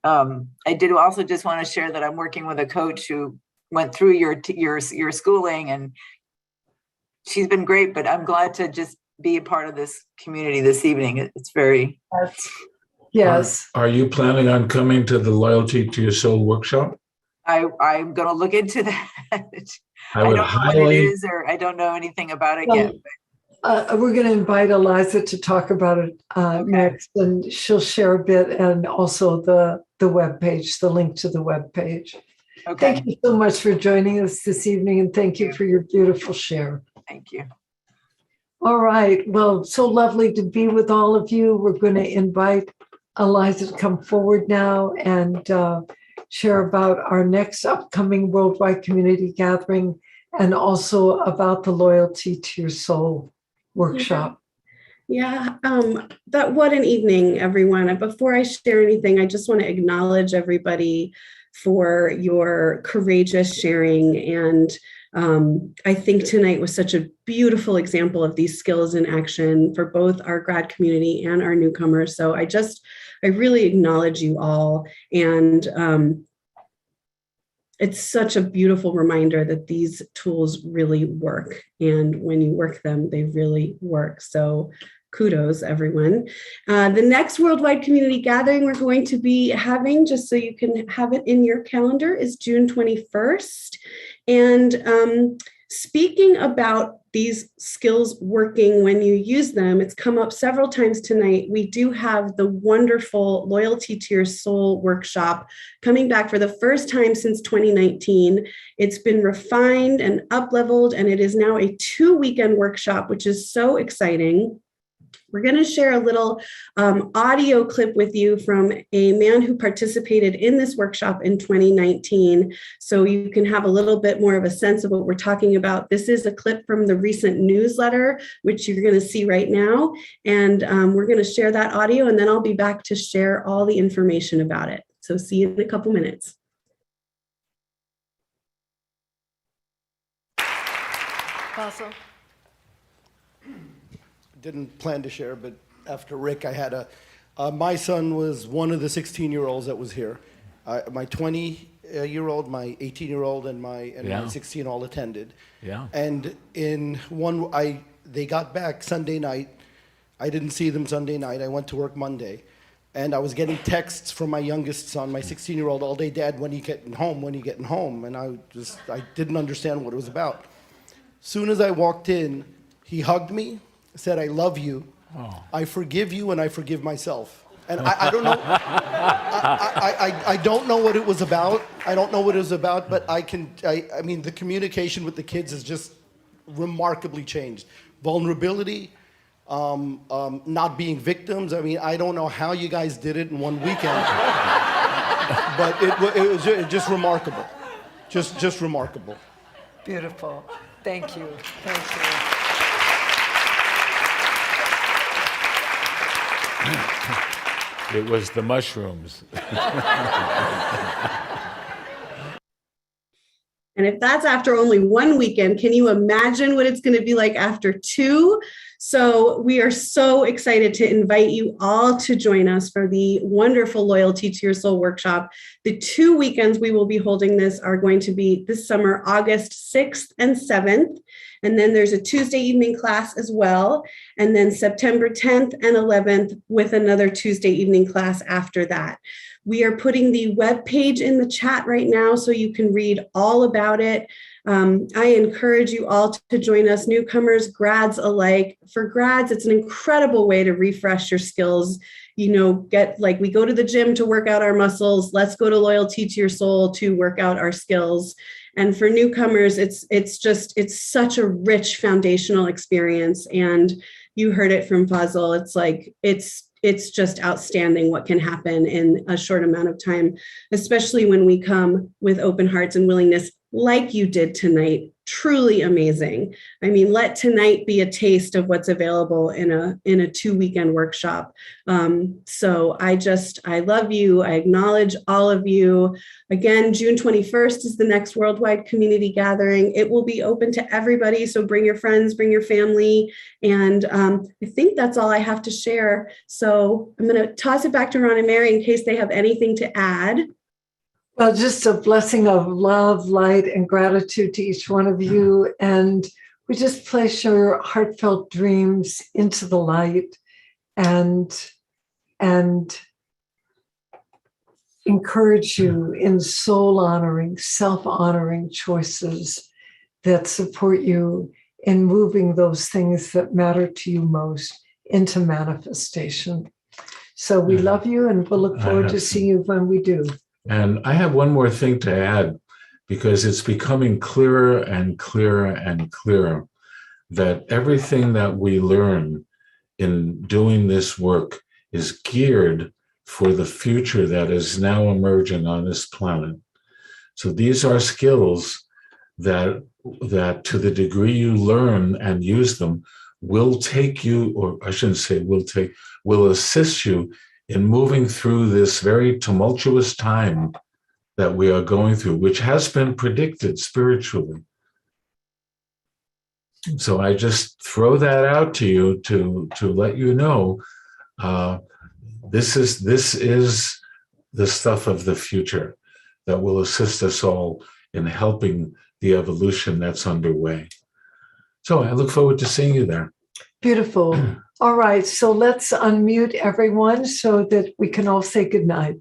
I did also just want to share that I'm working with a coach who went through your schooling, and she's been great. But I'm glad to just be a part of this community this evening. It's very. Yes. Are you planning on coming to the Loyalty to Your Soul workshop? I'm going to look into that. I don't would know highly, what it is, or I don't know anything about it yet. We're going to invite Eliza to talk about it next, and she'll share a bit, and also the webpage, the link to the webpage. Okay. Thank you so much for joining us this evening, and thank you for your beautiful share. Thank you. All right. Well, so lovely to be with all of you. We're going to invite Eliza to come forward now and share about our next upcoming worldwide community gathering, and also about the Loyalty to Your Soul workshop. Yeah, what an evening, everyone. And before I share anything, I just want to acknowledge everybody for your courageous sharing. And I think tonight was such a beautiful example of these skills in action for both our grad community and our newcomers. So I really acknowledge you all. And it's such a beautiful reminder that these tools really work. And when you work them, they really work. So kudos, everyone. The next worldwide community gathering we're going to be having, just so you can have it in your calendar, is June 21st. And speaking about these skills working when you use them, it's come up several times tonight. We do have the wonderful Loyalty to Your Soul workshop coming back for the first time since 2019. It's been refined and up-leveled, and it is now a 2-weekend workshop, which is so exciting. We're going to share a little audio clip with you from a man who participated in this workshop in 2019, so you can have a little bit more of a sense of what we're talking about. This is a clip from the recent newsletter, which you're going to see right now, and we're going to share that audio, and then I'll be back to share all the information about it. So see you in a couple minutes. Awesome. Didn't plan to share, but after Rick, I had my son was one of the 16-year-olds that was here. My 20-year-old, my 18-year-old, and my 16 all attended. Yeah. And they got back Sunday night. I didn't see them Sunday night. I went to work Monday. And I was getting texts from my youngest son, my 16-year-old, all day, Dad, when are you getting home? When are you getting home? And I didn't understand what it was about. Soon as I walked in, he hugged me, said, I love you, I forgive you, and I forgive myself. And I don't know, I don't know what it was about. I don't know what it was about, but I mean, the communication with the kids has just remarkably changed. Vulnerability, not being victims. I mean, I don't know how you guys did it in one weekend, but it was just remarkable. Just remarkable. Beautiful. Thank you. Thank you. It was the mushrooms. And if that's after only one weekend, can you imagine what it's going to be like after two? So we are so excited to invite you all to join us for the wonderful Loyalty to Your Soul workshop. The 2 weekends we will be holding this are going to be this summer, August 6th and 7th. And then there's a Tuesday evening class as well. And then September 10th and 11th with another Tuesday evening class after that. We are putting the webpage in the chat right now so you can read all about it. I encourage you all to join us, newcomers, grads alike. For grads, it's an incredible way to refresh your skills. You know, we go to the gym to work out our muscles. Let's go to Loyalty to Your Soul to work out our skills. And for newcomers, it's such a rich foundational experience. And you heard it from Fazil. It's just outstanding what can happen in a short amount of time, especially when we come with open hearts and willingness like you did tonight. Truly amazing. I mean, let tonight be a taste of what's available in a 2-weekend workshop. So I love you. I acknowledge all of you. Again, June 21st is the next worldwide community gathering. It will be open to everybody. So bring your friends, bring your family. And I think that's all I have to share. So I'm going to toss it back to Ron and Mary in case they have anything to add. Well, just a blessing of love, light, and gratitude to each one of you. And we just place your heartfelt dreams into the light and encourage you in soul-honoring, self-honoring choices that support you in moving those things that matter to you most into manifestation. So we love you, and we'll look forward to seeing you when we do. And I have one more thing to add, because it's becoming clearer and clearer and clearer that everything that we learn in doing this work is geared for the future that is now emerging on this planet. So these are skills that to the degree you learn and use them will take you, or I shouldn't say will assist you in moving through this very tumultuous time that we are going through, which has been predicted spiritually. So I just throw that out to you to let you know, this is the stuff of the future that will assist us all in helping the evolution that's underway. So I look forward to seeing you there. Beautiful. All right, so let's unmute everyone so that we can all say goodnight.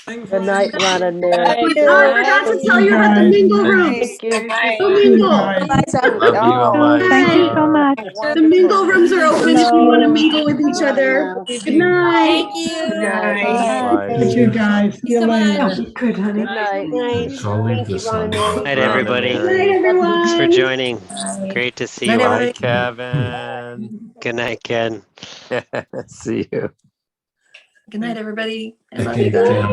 Good night, Ron and Mary. I forgot to tell you about the mingle rooms. Go mingle. Love you, Thank you so much. The mingle rooms are open if you want to mingle with each other. Good night. Thank you. Good night. Bye. Thank you, guys. See you later. Good, honey. Good night. So I'll leave this on. Good night, everybody. Good night, everyone. Thanks for joining. Great to see you all. Bye, Kevin. Good night, Ken. See you. Good night, everybody. I Thank love you, you guys. Ken.